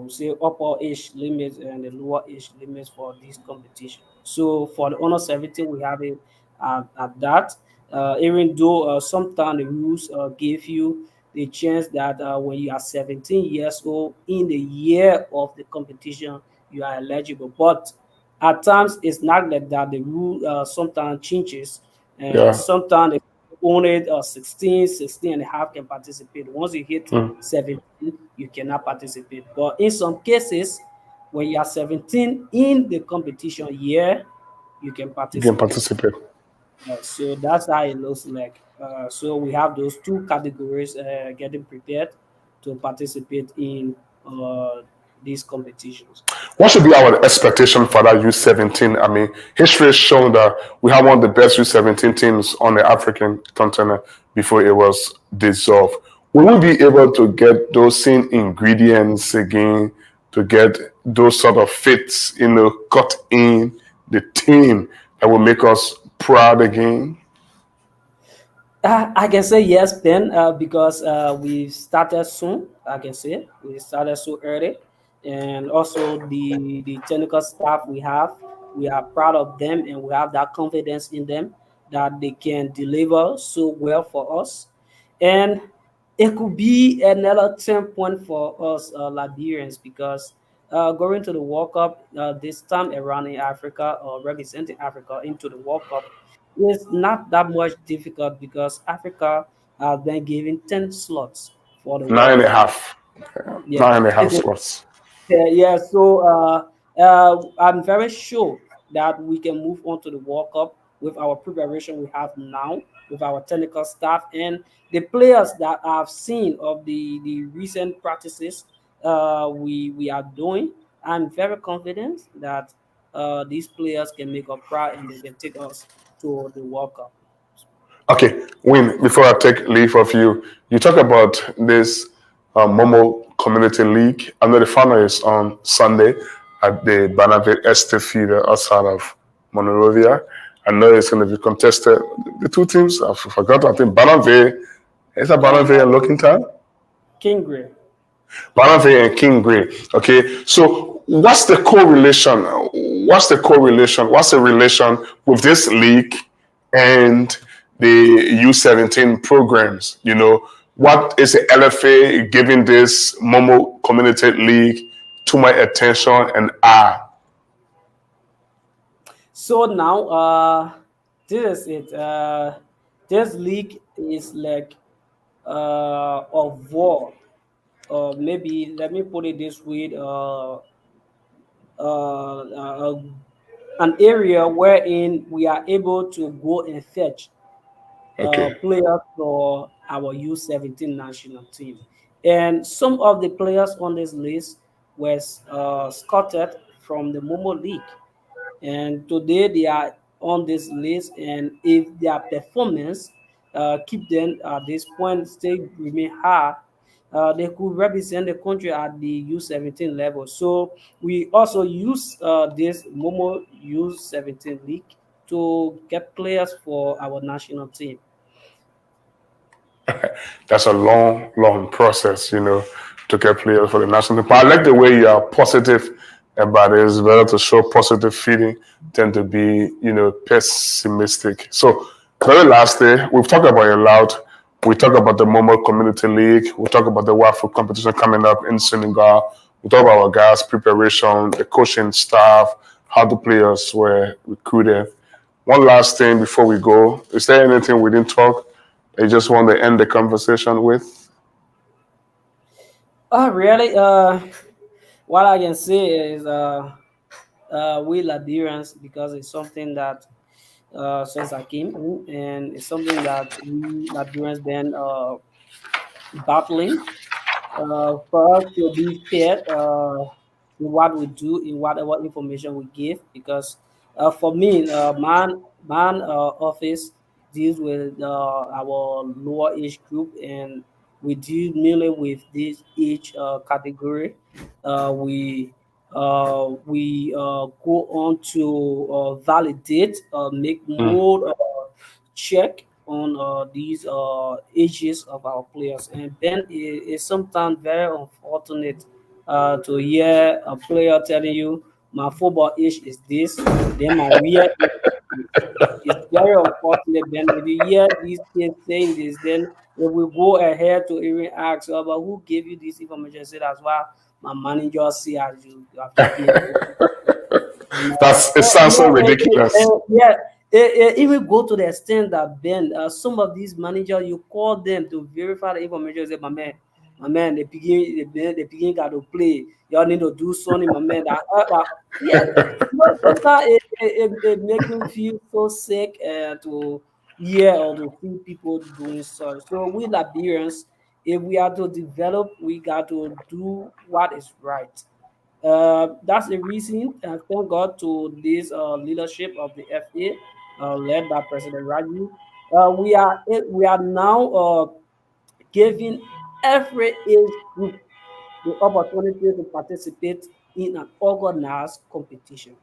say upper age limits and the lower age limits for this competition. So for the honor 17, we have it at that. Even though sometimes the rules give you the chance that when you are 17 years old in the year of the competition, you are eligible. But at times, it's not like that. The rule sometimes changes, and Yeah. sometimes only 16, 16 and a half can participate. Once you hit Mm. 17, you cannot participate. But in some cases, when you are 17 in the competition year, you can You can participate. participate. So that's how it looks like. So we have those two categories getting prepared to participate in uh, these competitions. What should be our expectation for that U17? I mean, history has shown that we have one of the best U17 teams on the African continent before it was dissolved. Will we be able to get those same ingredients again to get those sort of fits, cut in the team that will make us proud again? I can say yes, Ben, because we started soon. I can say we started so early, and also the technical staff we are proud of them, and we have that confidence in them that they can deliver so well for us, and it could be another 10 point for us Liberians because going to the World Cup this time around in Africa or representing Africa into the World Cup is not that much difficult because Africa has been given 10 slots for the Nine World and a Cup. half. Yeah. Nine and a half slots. Yeah, yeah. So I'm very sure that we can move on to the World Cup with our preparation we have now, with our technical staff and the players that I've seen of the recent practices we are doing. I'm very confident that these players can make us proud and they can take us to the World Cup. Okay, Win, before I take leave of you, you talk about this Momo Community League. I know the final is on Sunday at the Banavit Este Theater outside of Monrovia. I know it's going to be contested. The two teams, I forgot, I think Banavit, is that Banavit and Looking Time? Kingsley. Banavit and King Gray. Okay, so what's the correlation? What's the correlation? What's the relation with this league and the U17 programs? You know, what is the LFA giving this Momo Community League to my attention and So now, this is it. This league is like a war, or maybe let me put it this way: uh, uh, an area wherein we are able to go and fetch Okay. players for our U17 national team. And some of the players on this list were scouted from the Momo League. And today they are on this list. And if their performance keep them at this point, stay remain high, they could represent the country at the U17 level. So we also use this Momo U17 league to get players for our national team. That's a long, long process, you know, to get players for the national team. But I like the way you are positive about it. It's better to show positive feeling than to be, you know, pessimistic. So, very last day, we've talked about it loud. We talk about the Momo Community League. We talk about the WAFU competition coming up in Senegal. We talk about our guys' preparation, the coaching staff, how the players were recruited. One last thing before we go. Is there anything we didn't talk I just want to end the conversation with? Oh, really? What I can say is we Liberians, because it's something that since I came in, and it's something that we Liberians been battling for us to be fair in what we do, in whatever information we give. Because for me, man office deals with our lower age group, and we deal mainly with this age category. We go on to validate, make Mm. more check on these ages of our players. And then it's sometimes very unfortunate to hear a player telling you my football age is this, then my real age is this. It's very unfortunate. Then if you hear these kids saying this, then if we go ahead to even ask, "Oh, but who gave you this information?" Say that's why my manager see as you have taken It sounds so ridiculous. yeah, even go to the extent that Ben, some of these managers, you call them to verify the information. Say, my man, they begin got to play. Y'all need to do something, my man. Yeah, sometimes it make me feel so sick to hear or to see people doing such. So we Liberians, if we are to develop, we got to do what is right. That's the reason, thank God to this leadership of the FA, led by President Raju. We are now giving every age group the opportunity to participate in an organized competition.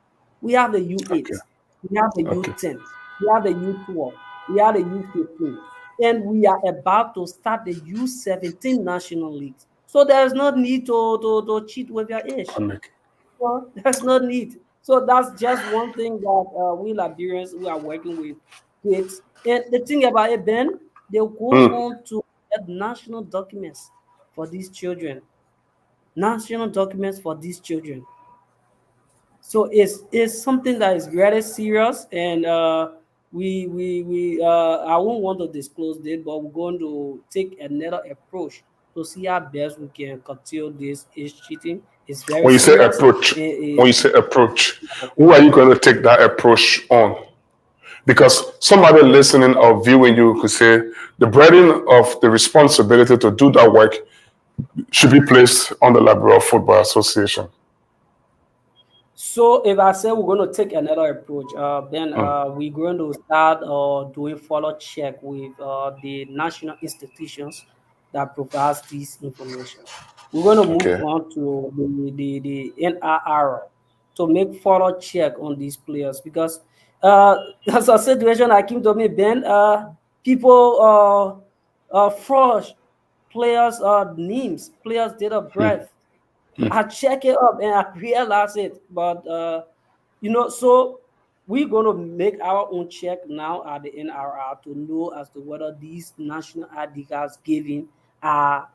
We have the Okay. U8, we have the Okay. U10, we have the U12, we have the U15, and we are about to start the U17 national leagues. So there's no need to cheat with your age. Panic. Well, there's no need. So that's just one thing that we Liberians we are working with kids. And the thing about it, Ben, they go Mm. on to get national documents for these children. national documents for these children. So it's something that is very serious, and we I won't want to disclose it, but we're going to take another approach to see how best we can curtail this age cheating. It's very When you say serious. approach, It, when you say approach, who are you going to take that approach on? Because somebody listening or viewing you could say the burden of the responsibility to do that work should be placed on the Liberia Football Association. So if I say we're going to take another approach, then Mm, we're going to start doing follow check with the national institutions that provides this information. We're going to move okay. on to the NRR to make follow check on these players because there's a situation that came to me, Ben. People fraud players' names, players' date of Mm, birth. mm. I check it up and I realize it. But so we're gonna make our own check now at the NRR to know as to whether these national ID cards given are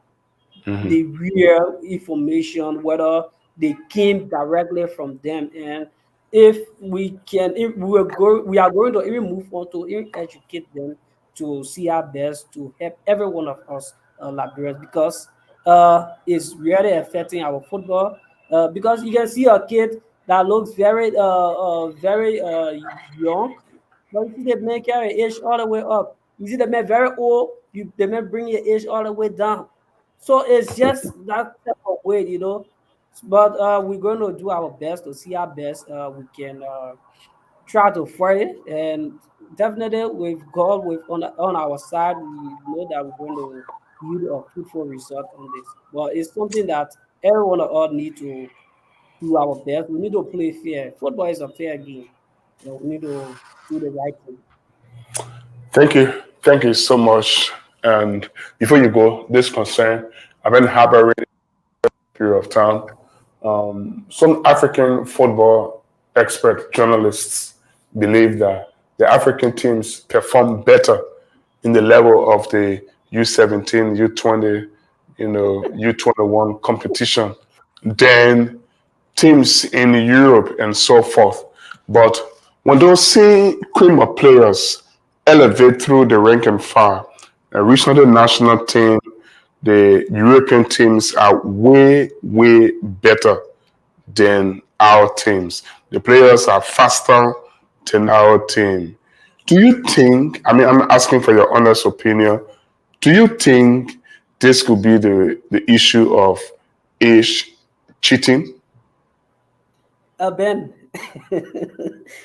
the real information, whether they came directly from them, and if we are going to even move on to even educate them to see our best to help every one of us Liberians because it's really affecting our football. Because you can see a kid that looks very young, but you see the man carry age all the way up. You see the man very old, the man bring your age all the way down. So it's just that type of way. But we're going to do our best to see how best we can try to fight it. And definitely, with God on our side, we know that we're going to yield a fruitful result on this. But it's something that every one of us need to do our best. We need to play fair. Football is a fair game. We need to do the right thing. Thank you. Thank you so much. And before you go, this concern, I've been harboring a period of time. Some African football expert journalists believe that the African teams perform better in the level of the U17, U20, U21 competition than teams in Europe and so forth. But when those same cream of players elevate through the rank and file, reach the national team, the European teams are way, way better than our teams. The players are faster than our team. Do you think, I mean, I'm asking for your honest opinion, do you think this could be the issue of age cheating? Ben,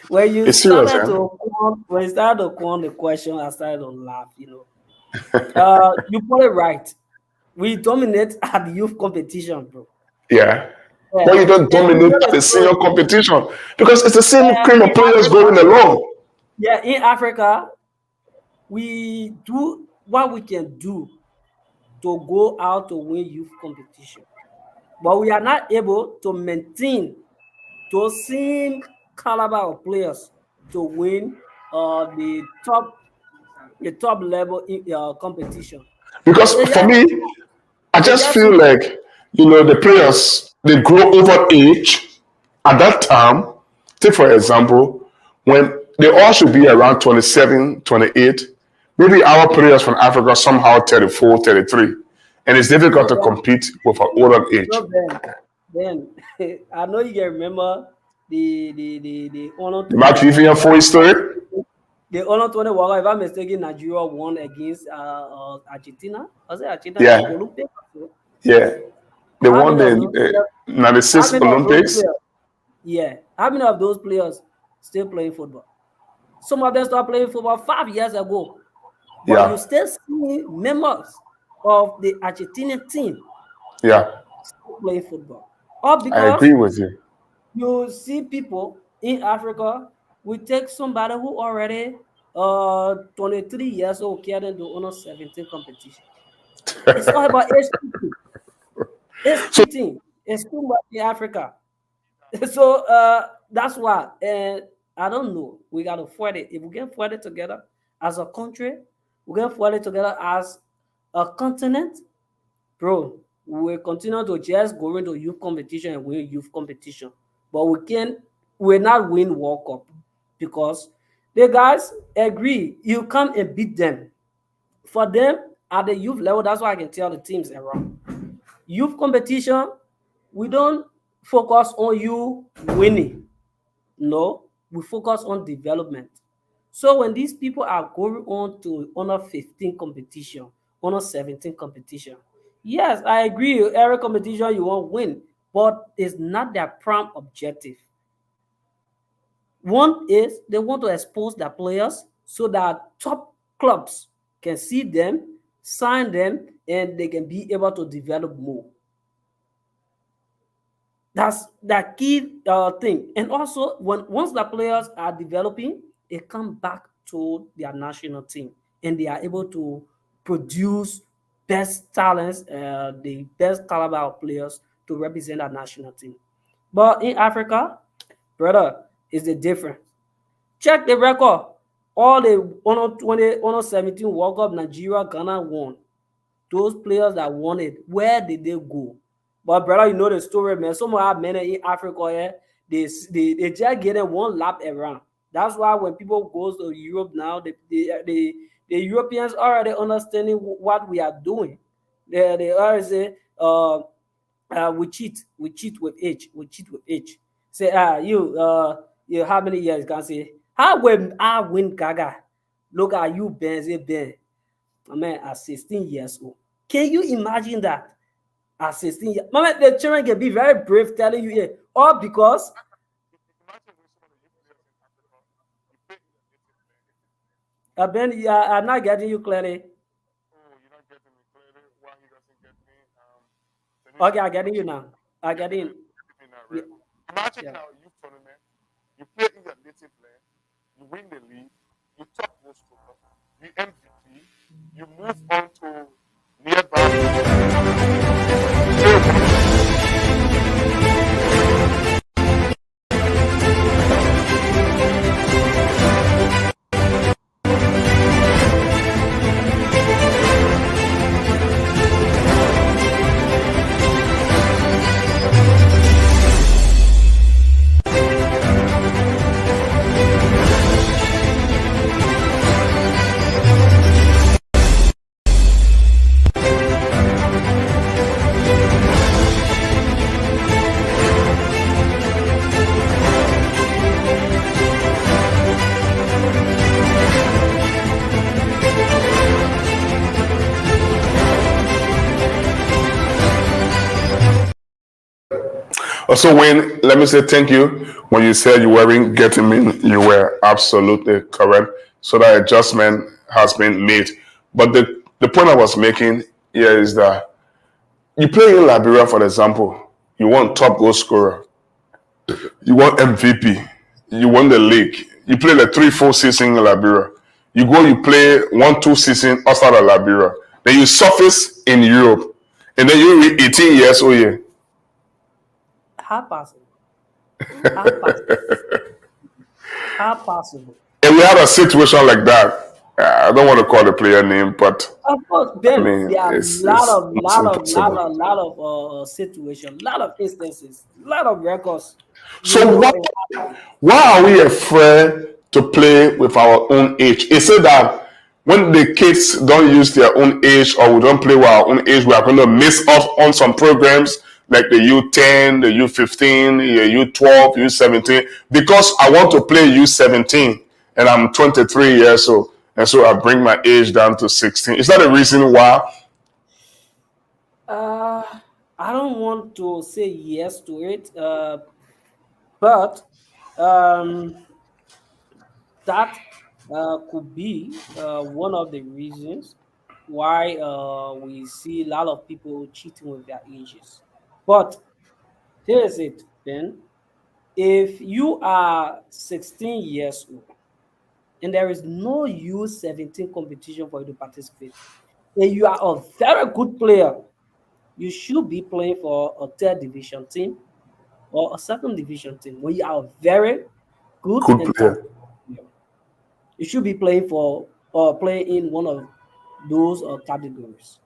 when you It's serious, started eh? to when you started to call the question, I started to laugh. You put it right. We dominate at the youth competition, bro. Yeah. But Yeah. you don't And to dominate tell the the senior truth, competition because it's the same cream in of players Africa, going along. yeah, in Africa, we do what we can do to go out to win youth competition, but we are not able to maintain those same caliber of players to win the top level in competition. Because It's for just me, I it's just just feel simple. like, the players, they grow over age at that time. Take, for example, when they all should be around 27, 28. Maybe our players from Africa somehow 34, 33. And it's difficult So to then, compete with an older age. so then, I know you can remember the Honor The 20 Mark Vivian World Foy Cup. story? The Honor 20 World Cup, if I'm mistaken, Nigeria won against Argentina. Was it Argentina in the Yeah, Olympics? yeah. They How won many of those the players? How 96 many of those Olympics. players? Yeah. How many of those players still playing football? Some of them started playing football 5 years ago, but you Yeah, still see members of the Argentinian team yeah. still playing football. All I because agree with you. you see people in Africa, we take somebody who already 23 years old carrying the honor 17 competition. It's all about age cheating. Age So cheating. It's too much in Africa. So that's why, and I don't know. We gotta fight it. If we can fight it together as a country, we can fight it together as a continent, bro. We will continue to just go into youth competition and win youth competition, but we'll not win World Cup because the guys agree you come and beat them. For them at the youth level, that's why I can tell the teams around youth competition. We don't focus on you winning. No, we focus on development. So when these people are going on to honor 15 competition, honor 17 competition, yes, I agree. Every competition you won't win, but it's not their prime objective. One is they want to expose their players so that top clubs can see them, sign them, and they can be able to develop more. That's the key thing. And also, once the players are developing, they come back to their national team and they are able to produce best talents, the best caliber of players to represent our national team. But in Africa, brother, is the difference. Check the record. All the 117 World Cup Nigeria, Ghana won. Those players that won it, where did they go? But brother, you know the story, man. Some of our men in Africa, yeah, they just get them one lap around. That's why when people go to Europe now, the Europeans already understanding what we are doing. They already say, we cheat with age, we cheat with age. Say, you how many years? Can say, how when I win Gaga? Look at you, Benzi Ben. I mean, at 16 years old. Can you imagine that? At 16 years, mama, the children can be very brave telling you here, all because Ben, yeah, I'm not getting you clearly. Okay, I'm getting you now. I'm getting. Yeah, Imagine yeah. now youth tournament, you play in your native land, you win the league, you top goal scorer, you MVP, you move on to nearby. Also, when let me say thank you. When you said you weren't getting me, you were absolutely correct. So that adjustment has been made. But the point I was making here is that you play in Liberia, for example, you want top goal scorer, you want MVP, you won the league, you play the 3-4 season in Liberia. You go, you play 1-2 season outside of Liberia. Then you surface in Europe, and then you reach 18 years old. Yeah. How possible? How possible? How possible? And we had a situation like that. I don't want to call the player name, but Of course, I Ben, mean, there are it's not impossible. lot of situations, lot of instances, lot of records. You So know, why are we afraid to play with our own age? Is it that when the kids don't use their own age or we don't play with our own age, we are going to miss out on some programs like the U10, the U15, the U12, U17? Because I want to play U17 and I'm 23 years old. And so I bring my age down to 16. Is that a reason why? uh, I don't want to say yes to it, but um, that could be one of the reasons why we see a lot of people cheating with their ages. But here's it, Ben. If you are 16 years old and there is no U17 competition for you to participate, and you are a very good player, you should be playing for a third division team or a second division team. When you are very good Good and player. talented player, you should be playing for or playing in one of those categories.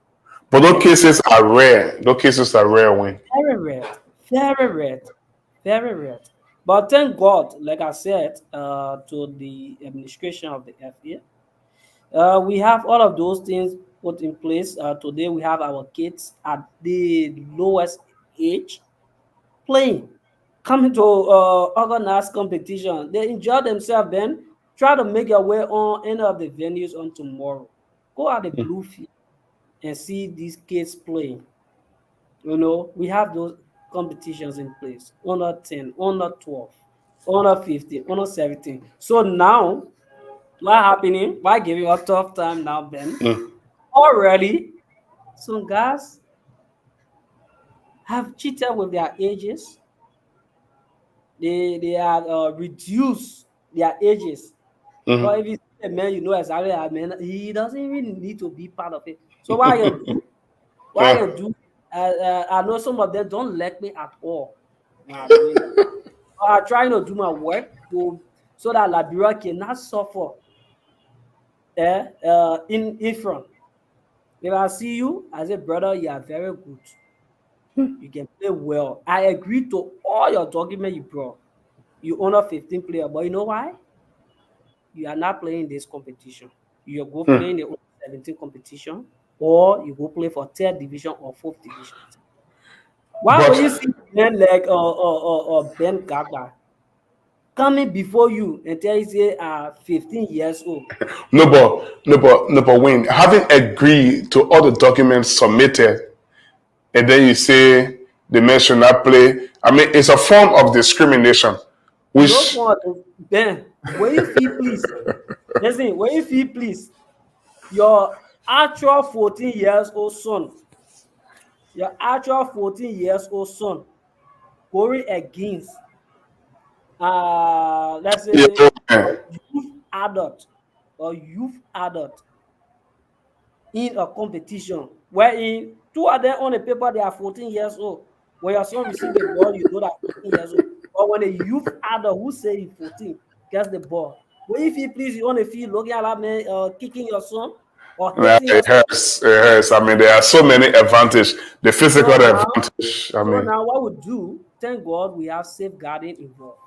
But those cases are rare. Those cases are rare when. Very rare, very rare, very rare. But thank God, like I said, to the administration of the FA, we have all of those things put in place. Today, we have our kids at the lowest age playing, coming to organize competition. They enjoy themselves. Then try to make your way on any of the venues on tomorrow. Go at the blue field and see these kids playing. We have those competitions in place. Under 10, under 12, under 15, under 17. So now, what happening? Why giving you a tough time now, Ben? Mm. Already, some guys have cheated with their ages. They have reduced their ages. Or Mhm. if you see a man, you know exactly a man, he doesn't even need to be part of it. So what you do? What you Yeah. do? I know some of them don't like me at all when I'm doing that. I'm trying to do my work so that Liberia cannot suffer in front. If I see you, I say, brother, you are very good. You can play well. I agree to all your document you brought. You own a 15 player, but you know why? You are not playing this competition. You go play in the under 17 competition, or you go play for third division or fourth division. Why But will you see men like Ben Gagba coming before you and tell you say 15 years old? no, but when having agreed to all the documents submitted, and then you say the men should not play. I mean, it's a form of discrimination, No which for Ben. When you feel please, listen, when you feel please, your actual 14 years old son, going against let's you say know, youth adult youth adult in a competition wherein two of them on the paper they are 14 years old. When your son receive the ball, you know that 14 years old. But when a youth adult who say he's 14 gets the ball, but if he please you on the field looking at that man kicking your son or hitting your it son. hurts. It hurts. I mean, there are so many advantages. The physical So now, advantage. I so mean, now what we do, thank God we have safeguarding involved.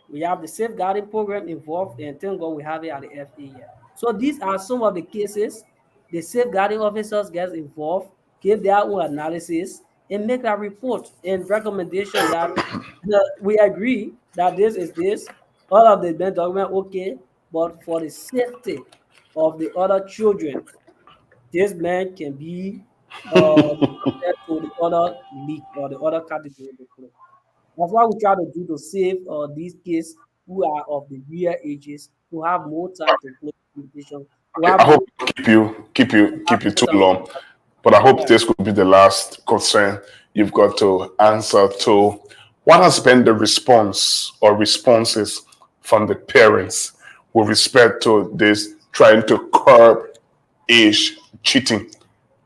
We have the safeguarding program involved, and thank God we have it at the FA here. So these are some of the cases the safeguarding officers get involved, give their own analysis, and make a report and recommendation that we agree that this is this, all of the document okay, but for the safety of the other children, this man can be promoted to the other league or the other category of the club. That's why we try to do to save these kids who are of the real ages to have more time to play competition, to okay, have I hope more, keep you too time. long, but I hope Yeah. this could be the last concern you've got to answer to. What has been the response or responses from the parents with respect to this trying to curb age cheating?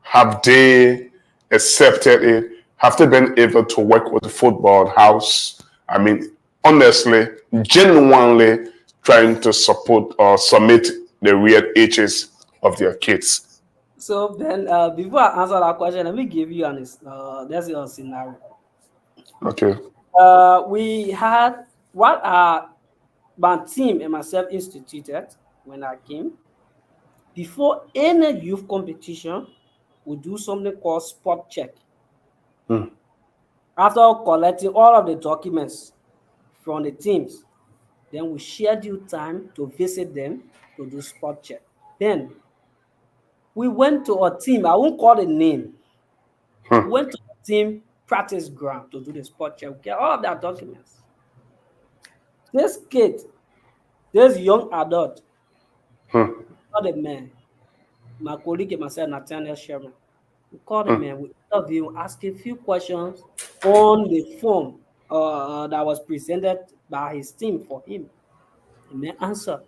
Have they accepted it? Have they been able to work with the football house? I mean, honestly, genuinely trying to support or submit the real ages of their kids. So then, before I answer that question, let me give you let's say a scenario. Okay. We had what my team and myself instituted when I came. Before any youth competition, we do something called spot check. Hmm. After collecting all of the documents from the teams, then we schedule time to visit them to do spot check. Then we went to a team, I won't call the name. We Hmm. went to a team practice ground to do the spot check. We get all of their documents. This kid, this young adult, Hmm. not a man, my colleague and myself, Nathaniel Sherman. We called the Hmm. man, we interviewed, asked a few questions on the form that was presented by his team for him. The man answered.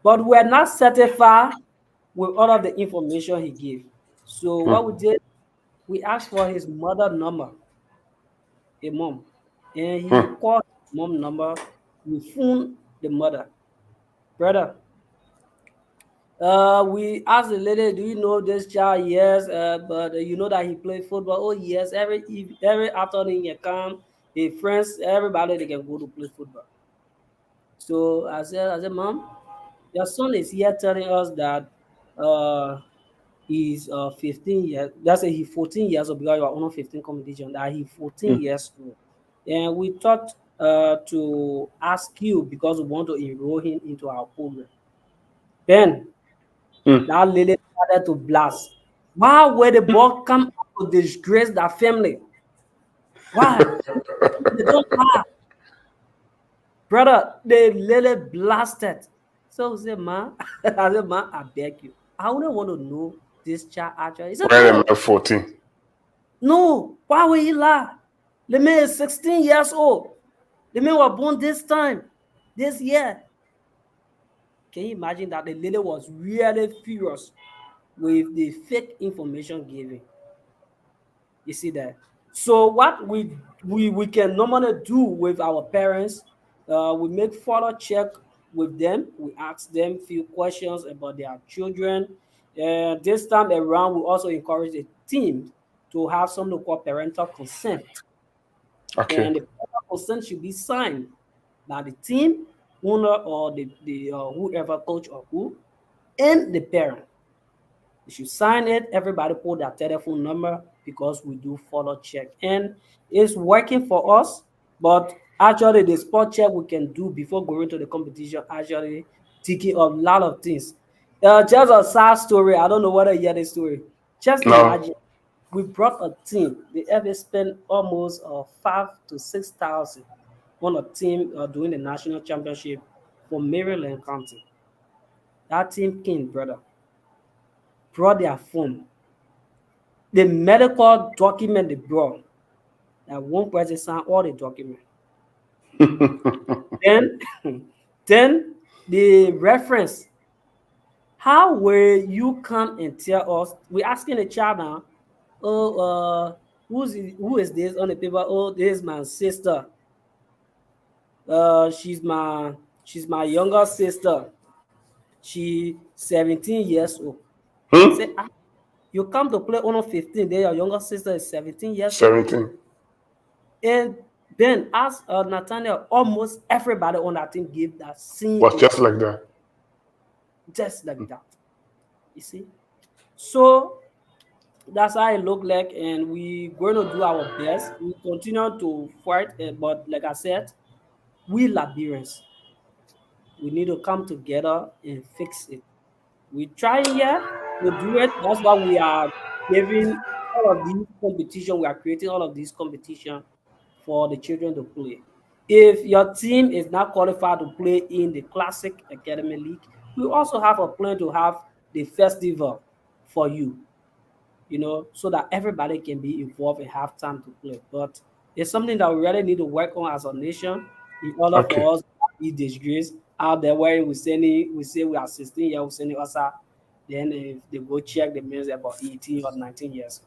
But we're not satisfied with all of the information he gave. So what we did, we asked for his mother number, a mom, and he Hmm. called mom number. We phoned the mother, brother. We asked the lady, "Do you know this child?" Yes, but you know that he played football. Oh yes, every afternoon he come, his friends, everybody they can go to play football. So I said, Mom, your son is here telling us that uh he's 15 years. That's say he's 14 years old because you are on 15 competition. That he's 14 Mm, years old, and we thought to ask you because we want to enroll him into our program. Then mm. that lady started to blast. Why would the boy come out to disgrace that family? Why? They don't laugh. Brother, they literally blasted. So we said, man, I said, man, I beg you. I wouldn't want to know this child actually. He said, Where am no, I 14? no, why will he lie? The man is 16 years old. The man was born this time, this year. Can you imagine that the lady was really furious with the fake information given? You see that? So what we can normally do with our parents, we make follow check with them. We ask them few questions about their children. And this time around, we also encourage the team to have something called parental consent, Okay. and the parental consent should be signed by the team owner or the whoever coach or who and the parent. You should sign it. Everybody put their telephone number because we do follow check. And it's working for us. But actually, the spot check we can do before going to the competition actually taking up a lot of things. Just a sad story. I don't know whether you hear the story. Just Now, imagine we brought a team. They ever spent almost 5 to 6 thousand on a team doing the national championship for Maryland County. That team came, brother, brought their phone, the medical document they brought, that one person signed all the document. Then, then the reference. How will you come and tell us? We're asking the child now, oh, who is this on the paper? Oh, this is my sister. She's my younger sister. She 17 years old. Say, hmm? you come to play on 15, then your younger sister is 17 years old. 17. And then as Nathaniel, almost everybody on that team gave that same Was just information, like that. just like that. You see? So that's how it look like, and we going to do our best. We continue to fight, but like I said, we Liberians, we need to come together and fix it. We try here to do it. That's why we are giving all of these competition. We are creating all of these competition for the children to play. If your team is not qualified to play in the Classic Academy League, we also have a plan to have the festival for you, so that everybody can be involved and have time to play. But it's something that we really need to work on as a nation in order Okay. for us to be disgraced out there where we say we are 16 years, we sending us out. Then if they go check, the means about 18 or 19 years.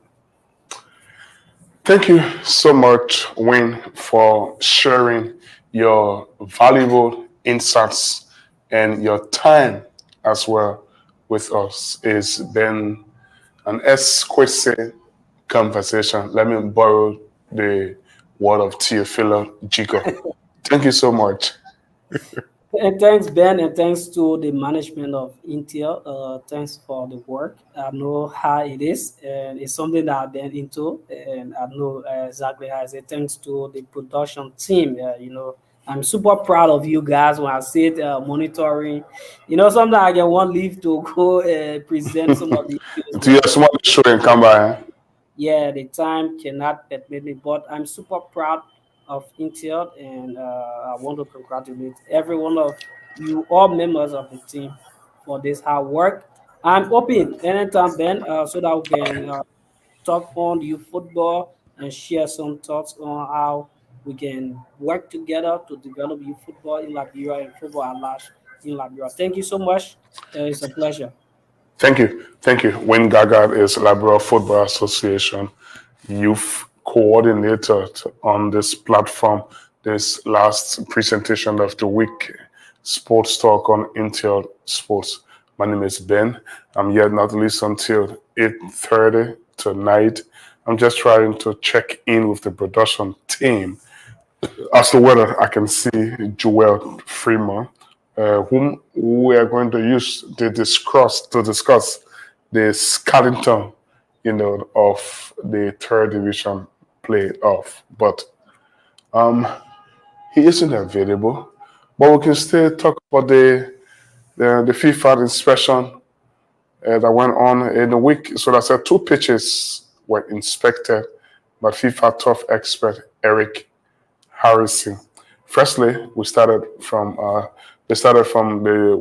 Thank you so much, Wayne, for sharing your valuable insights and your time as well with us. It's been an exquisite conversation. Let me borrow the word of Theophilo Jigo. Thank you so much. And thanks, Ben, and thanks to the management of Intel. Thanks for the work. I know how it is, and it's something that I've been into, and I know exactly how it is. Thanks to the production team, I'm super proud of you guys when I see it monitoring. Sometimes I get one leave to go present some of the videos, To your but small show in Canberra. yeah, the time cannot permit me, but I'm super proud of Intel, and I want to congratulate every one of you, all members of the team, for this hard work. I'm open anytime, Ben, so that we can talk on youth football and share some thoughts on how we can work together to develop youth football in Liberia and football at large in Liberia. Thank you so much. It's a pleasure. Thank you. Thank you. Wayne Gaggard is Liberia Football Association youth coordinator on this platform. This last presentation of the week, Sports Talk on Intel Sports. My name is Ben. I'm here not least until 8:30 tonight. I'm just trying to check in with the production team as to whether I can see Joel Freeman, whom we are going to use to discuss the skeleton, of the third division playoff. But um, he isn't available. But we can still talk about the FIFA inspection that went on in the week. So that's two pitches were inspected by FIFA tough expert Eric Harrison. Firstly, they started from the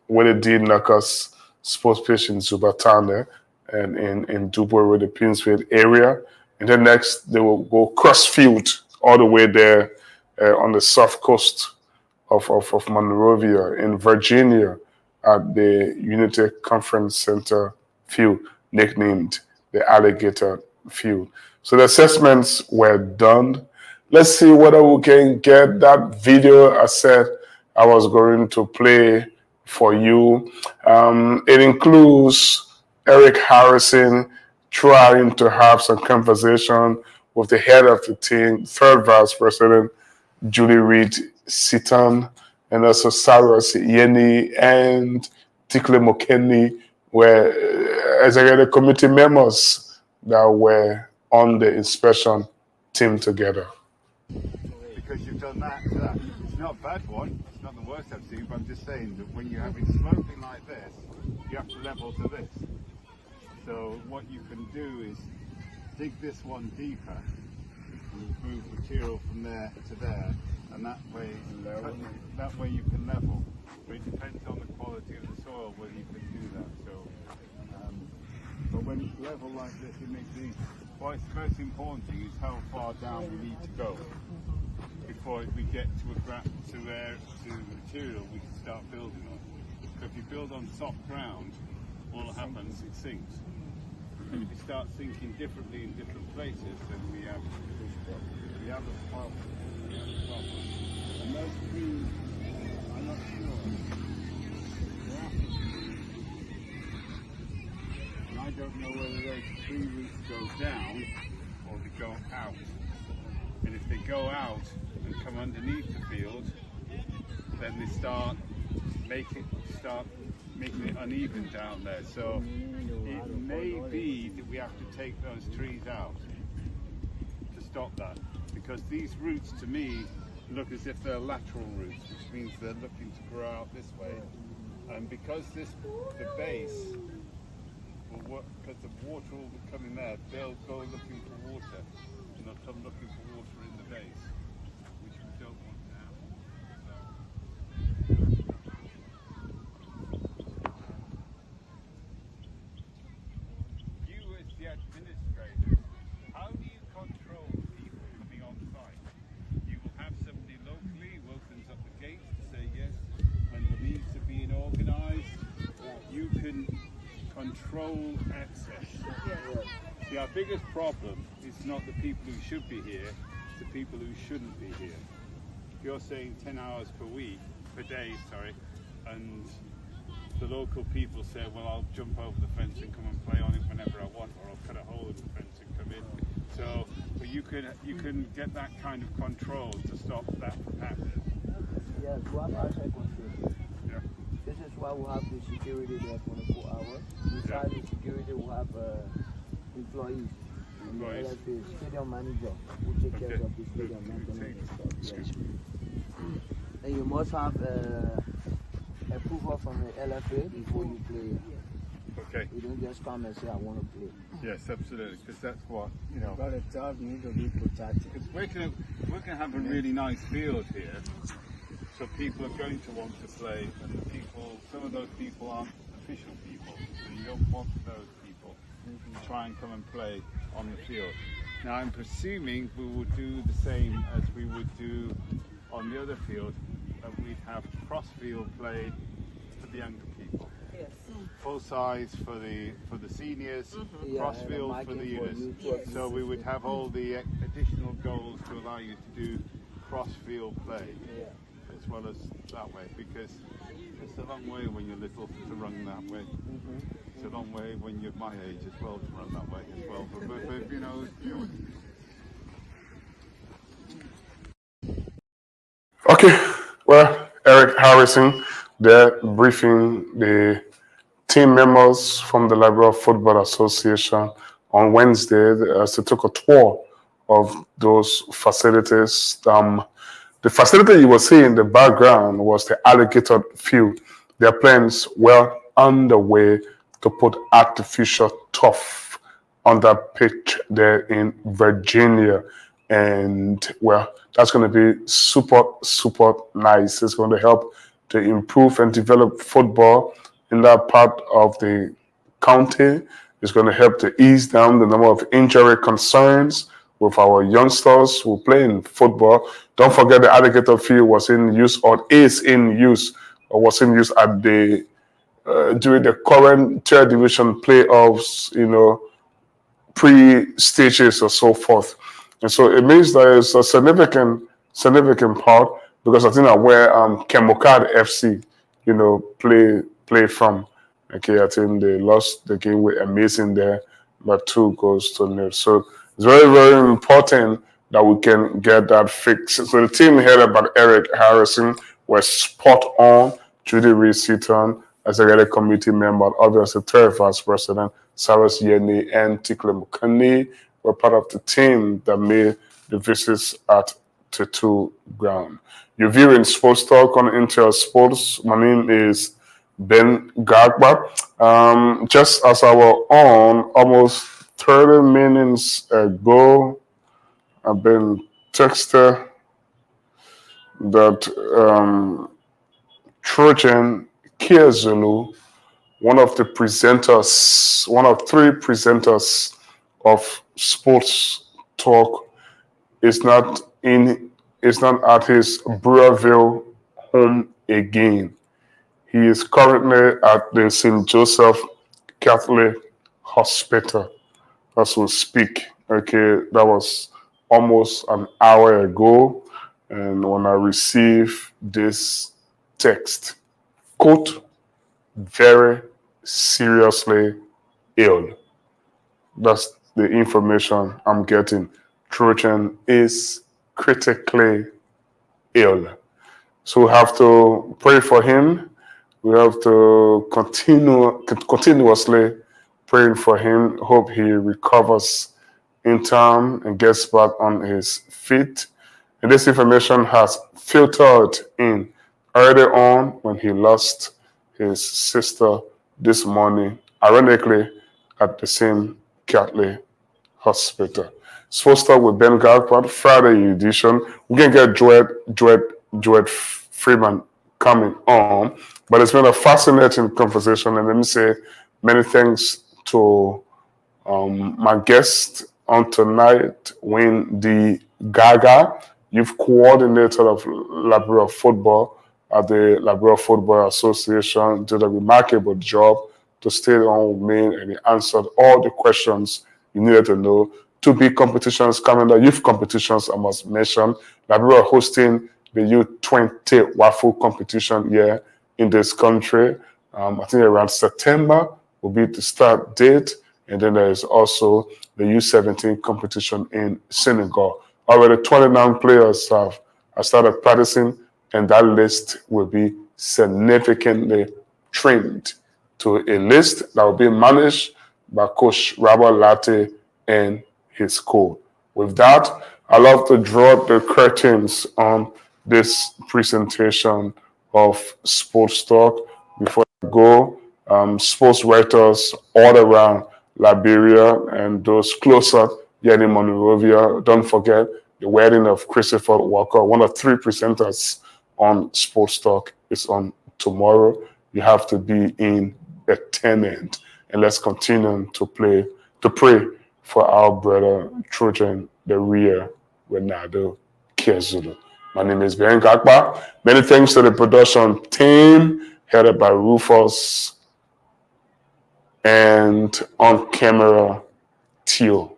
Willie D Knuckles sports pitch in Zubatan there and in Dubois with the Pinsfield area. And then next they will go cross field all the way there on the south coast of Monrovia in Virginia at the Unity Conference Center field, nicknamed the Alligator Field. So the assessments were done. Let's see whether we can get that video I said I was going to play for you. It includes Eric Harrison trying to have some conversation with the head of the team, third vice president, Julie Reed Sitan, and also Cyrus Yeni and Tikle Mokeni were executive committee members that were on the inspection team together. Because you've done that. It's not a bad one. It's not the worst I've seen, but I'm just saying that when you have it sloping like this, you have to level to this. So what you can do is dig this one deeper and move material from there to there, and that way you can level. But it depends on the quality of the soil whether you can do that. So, but when it's level like this, it makes it easy. What's most important thing is how far down we need to go before we get to the material we can start building on. So if you build on soft ground, all that happens, it sinks. And if you start sinking differently in different places, then we have a problem. And those trees, I'm not sure. And I don't know whether those tree roots go down or they go out. And if they go out and come underneath the field, then they start making it uneven down there. So it may be that we have to take those trees out to stop that, because these roots to me look as if they're lateral roots, which means they're looking to grow out this way. And because the base will work, because the water will come in there, they'll go looking for water, and they'll come looking for water in the base, which we don't want to happen. You as the administrators, how do you control people coming on site? You will have somebody locally who opens up the gates to say yes when the leagues are being organised. You can control access. See, our biggest problem is not the people who should be here, it's the people who shouldn't be here. If you're saying 10 hours per day, and the local people say, well, I'll jump over the fence and come and play on it whenever I want, or I'll cut a hole in the fence and come in. So, but you can get that kind of control to stop that from happening. Yes, we have outside control. Yeah. This is why we have the security there 24 hours. Beside the security, we have employees. And the LFA, stadium manager, who take care of the stadium maintenance and stuff. Yes. And you must have approval from the LFA before you play. Okay. You don't just come and say, I want to play. Yes, absolutely, because that's what, But the child needs to be protected. because we're going to have a really nice field here, so people are going to want to play, and some of those people aren't official people, so you don't want those people to try and come and play on the field. Now I'm presuming we will do the same as we would do on the other field, and we'd have cross-field play for the younger people. Yes. Full size for the seniors, cross-field for the youth. Yes. So we would have all the additional goals to allow you to do cross-field play, as well as that way, because It's a long way when you're little to run that way. It's a long way when you're my age as well to run that way as well. But you know. Okay, well, Eric Harrison, they're briefing the team members from the Liberia Football Association on Wednesday as they took a tour of those facilities. The facility you will see in the background was the alligator field. Their plans were underway to put artificial turf on that pitch there in Virginia. And well, that's going to be super, super nice. It's going to help to improve and develop football in that part of the county. It's going to help to ease down the number of injury concerns with our youngsters who play in football. Don't forget the alligator field was in use or is in use or was in use at the during the current third division playoffs, you know, pre-stages or so forth. And so it means there is a significant part, because I think that where Kemokad FC, you know, play from. Okay, I think they lost the game with Amazing there, but 2 goals to 0. So it's very, very important that we can get that fixed. So the team headed by Eric Harrison was spot on. Judy Reed-Seaton as a regular committee member, obviously third vice president, Cyrus Yeni and Tikle Mukani were part of the team that made the visits at T2 ground. You're viewing Sports Talk on Intel Sports. My name is Ben Gagba. Just as I was on almost 30 minutes ago, I've been texted that Trojan KZulu, one of 3 presenters of Sports Talk, is not at his Brewerville home again. He is currently at the St. Joseph Catholic Hospital as we speak. Okay, that was almost an hour ago, and when I received this text, quote, very seriously ill. That's the information I'm getting. Trojan is critically ill. So we have to pray for him. We have to continuously praying for him. Hope he recovers in time and gets back on his feet. And this information has filtered in early on when he lost his sister this morning, ironically, at the same Catholic hospital. Sports Talk with Ben Gagba, Friday edition. We can get Joed Freeman coming on, but it's been a fascinating conversation, and let me say many thanks to my guest on tonight, Wendy Gaga, youth coordinator of Liberia Football at the Liberia Football Association, did a remarkable job to stay on with me, and he answered all the questions you needed to know. 2 big competitions coming, the youth competitions I must mention. Liberia hosting the U20 waffle competition here in this country. I think around September will be the start date. And then there is also the U17 competition in Senegal. Already 29 players have started practicing, and that list will be significantly trimmed to a list that will be managed by Coach Robert Latte and his co. With that, I love to draw the curtains on this presentation of Sports Talk. Before I go, sports writers all around Liberia and those closer here in Monrovia, don't forget the wedding of Christopher Walker, one of 3 presenters on Sports Talk, is on tomorrow. You have to be in attendance, and let's continue to pray for our brother Trojan the Rear Renado KZulu. My name is Ben Gagba. Many thanks to the production team headed by Rufus and on camera Theo,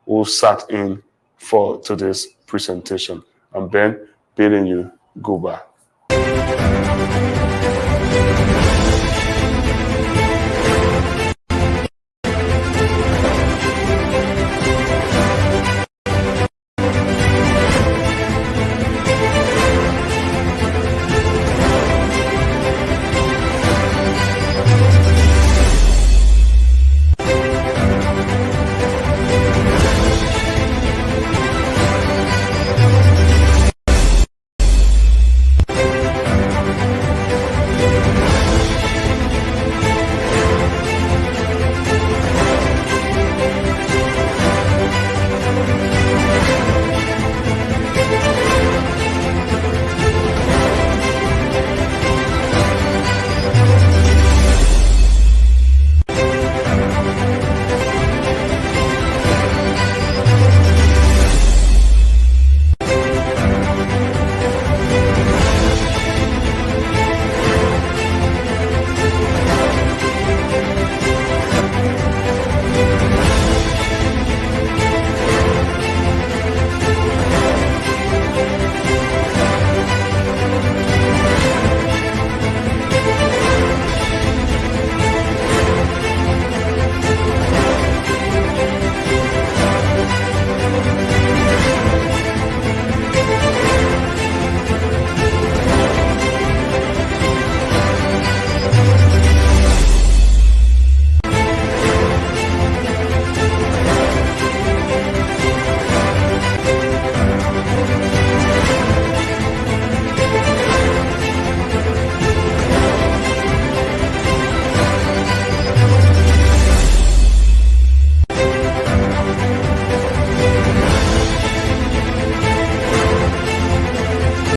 who sat in for today's presentation. I'm Ben, bidding you goodbye.